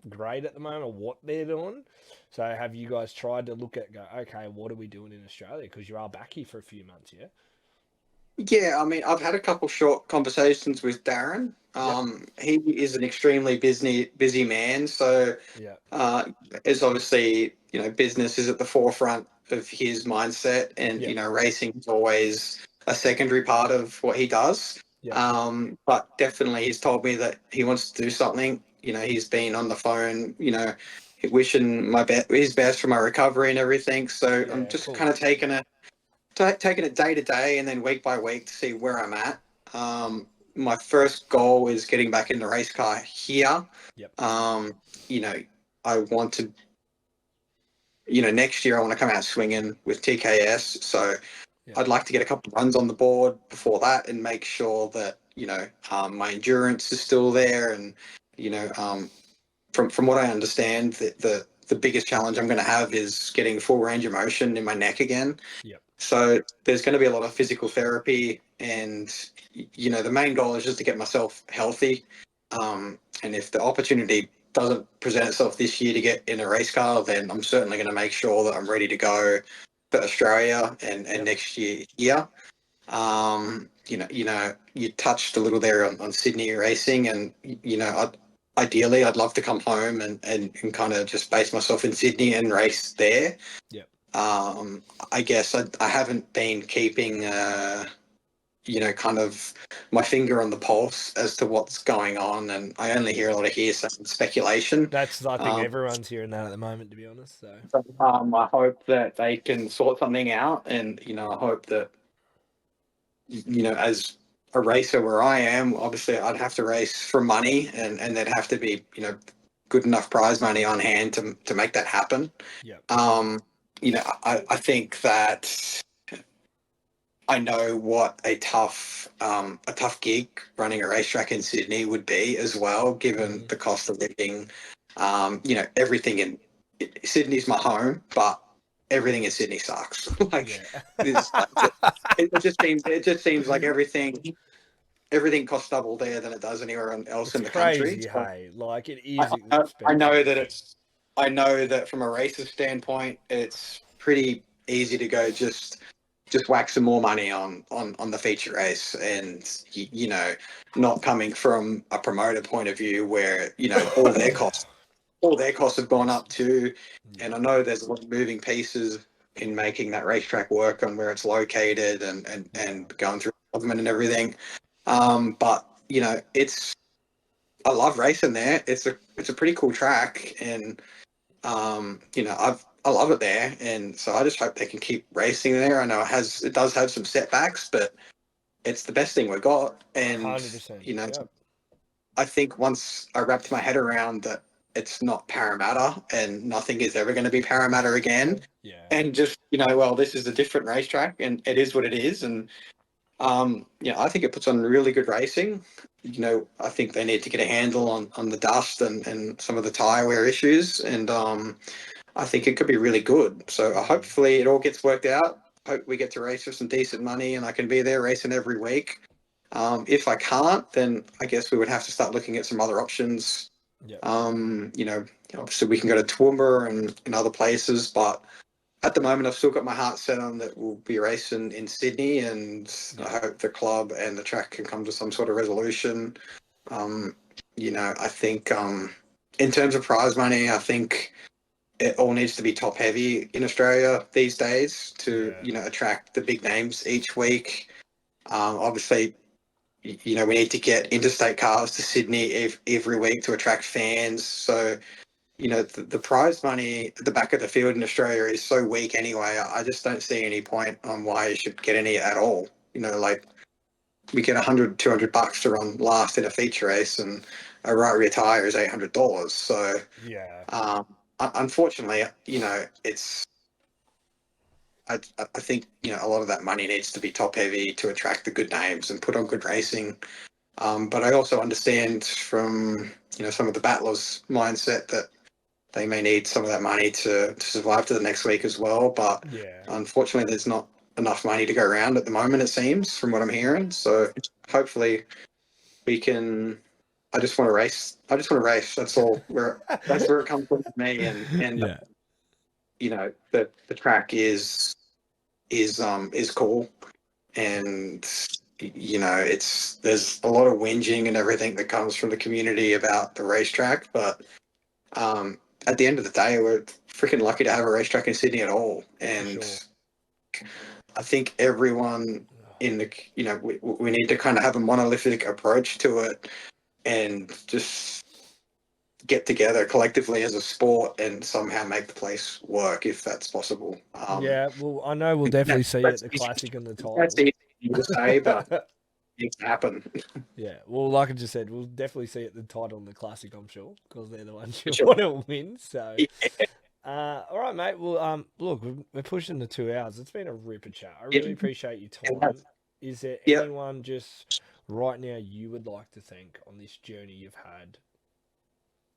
great at the moment, or what they're doing. So have you guys tried to look at go, okay, what are we doing in Australia? Because you are back here for a few months, yeah. Yeah, I mean, I've had a couple short conversations with Darren. Yep. He is an extremely busy man, so Yeah. is obviously, business is at the forefront of his mindset, and Yep. racing is always a secondary part of what he does. Yep. But definitely, he's told me that he wants to do something. He's been on the phone, wishing his best for my recovery and everything. So I'm Yeah. just Cool. kind of taking it day to day and then week by week to see where I'm at. My first goal is getting back in the race car here. Yep. I want to, next year I want to come out swinging with TKS. So Yep. I'd like to get a couple of runs on the board before that and make sure that, my endurance is still there. And, from what I understand, the biggest challenge I'm going to have is getting full range of motion in my neck again. Yep. So there's going to be a lot of physical therapy, and the main goal is just to get myself healthy. And if the opportunity doesn't present itself this year to get in a race car, then I'm certainly going to make sure that I'm ready to go for Australia and Yep. next year here. You touched a little there on Sydney racing, and ideally I'd love to come home and kind of just base myself in Sydney and race there. Yep. I guess I haven't been keeping, kind of my finger on the pulse as to what's going on, and I only hear a lot of hearsay and speculation. That's, I think Um, everyone's hearing that at the moment, to be honest. So I hope that they can sort something out, and I hope that as a racer where I am, obviously I'd have to race for money, and there'd have to be good enough prize money on hand to make that happen. yep. I think that I know what a tough gig running a racetrack in Sydney would be as well, given the cost of living. Everything in Sydney's my home, but everything in Sydney sucks. It just seems like everything costs double there than it does anywhere else It's in the country. crazy, So hey. Like, it is I know expensive. that from a racer standpoint, it's pretty easy to go just whack some more money on the feature race, and not coming from a promoter point of view where all their costs have gone up too. And I know there's a lot of moving pieces in making that racetrack work on where it's located and going through government and everything. But I love racing there. It's a pretty cool track, and I love it there, and so I just hope they can keep racing there. I know it does have some setbacks, but it's the best thing we've got. And 100%. Yep. I think once I wrapped my head around that it's not Parramatta and nothing is ever going to be Parramatta again, Yeah. and just well, this is a different racetrack, and it is what it is, and I think it puts on really good racing. I think they need to get a handle on the dust and some of the tyre wear issues, and I think it could be really good. So hopefully it all gets worked out. Hope we get to race for some decent money, and I can be there racing every week. If I can't, then I guess we would have to start looking at some other options. Yep. Obviously we can go to Toowoomba and other places, but at the moment, I've still got my heart set on that we'll be racing in Sydney, and I hope the club and the track can come to some sort of resolution. I think in terms of prize money, I think it all needs to be top heavy in Australia these days to attract the big names each week. Obviously, we need to get interstate cars to Sydney every week to attract fans. So the prize money at the back of the field in Australia is so weak anyway. I just don't see any point on why you should get any at all. Like we get $100, $200 to run last in a feature race, and a right rear tire is $800. So Yeah. unfortunately, I think, a lot of that money needs to be top heavy to attract the good names and put on good racing. But I also understand from, some of the battlers' mindset that they may need some of that money to survive to the next week as well. But Yeah. unfortunately, there's not enough money to go around at the moment, it seems, from what I'm hearing. So hopefully we can. I just want to race. That's all. That's where it comes from for me. And Yeah. the track is cool, and there's a lot of whinging and everything that comes from the community about the racetrack, but at the end of the day, we're freaking lucky to have a racetrack in Sydney at all. And sure. I think everyone we need to kind of have a monolithic approach to it and just get together collectively as a sport and somehow make the place work if that's possible. Yeah, well, I know we'll definitely see it at the easy- Classic and the title. That's easy to say, but it can happen. Yeah, well, like I just said, we'll definitely see it at the title and the Classic, I'm sure, because they're the ones you Sure. want to win. So, Yeah. all right, mate. Well, look, we're pushing the 2 hours. It's been a ripper chat. I Yeah. really appreciate your Yeah. time. Is there Yeah. anyone just right now you would like to thank on this journey you've had?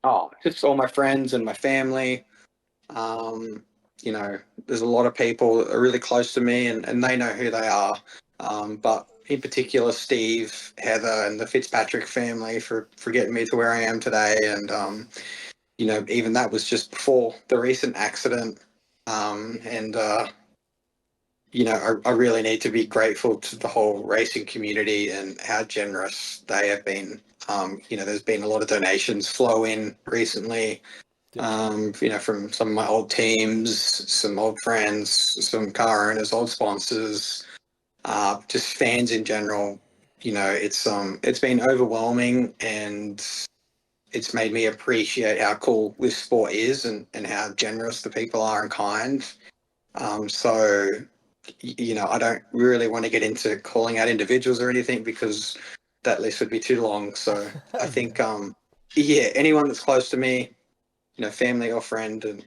Oh, just all my friends and my family. Um, there's a lot of people that are really close to me and they know who they are. But in particular, Steve, Heather, and the Fitzpatrick family for getting me to where I am today. And, even that was just before the recent accident. And I really need to be grateful to the whole racing community and how generous they have been. There's been a lot of donations flow in recently, from some of my old teams, some old friends, some car owners, old sponsors, just fans in general. It's been overwhelming and it's made me appreciate how cool this sport is and how generous the people are and kind. So I don't really want to get into calling out individuals or anything because that list would be too long. So I think, anyone that's close to me, family or friend, and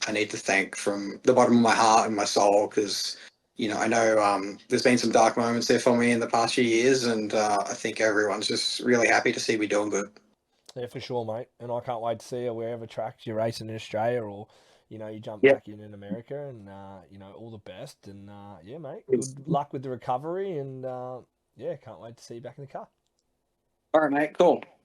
I need to thank from the bottom of my heart and my soul because, I know there's been some dark moments there for me in the past few years, and I think everyone's just really happy to see me doing good. Yeah, for sure, mate. And I can't wait to see you wherever tracks you're racing in Australia or, you jump Yeah. back in America and, all the best. And, yeah, mate, good luck with the recovery. And, yeah, can't wait to see you back in the car. All right, mate. Cool.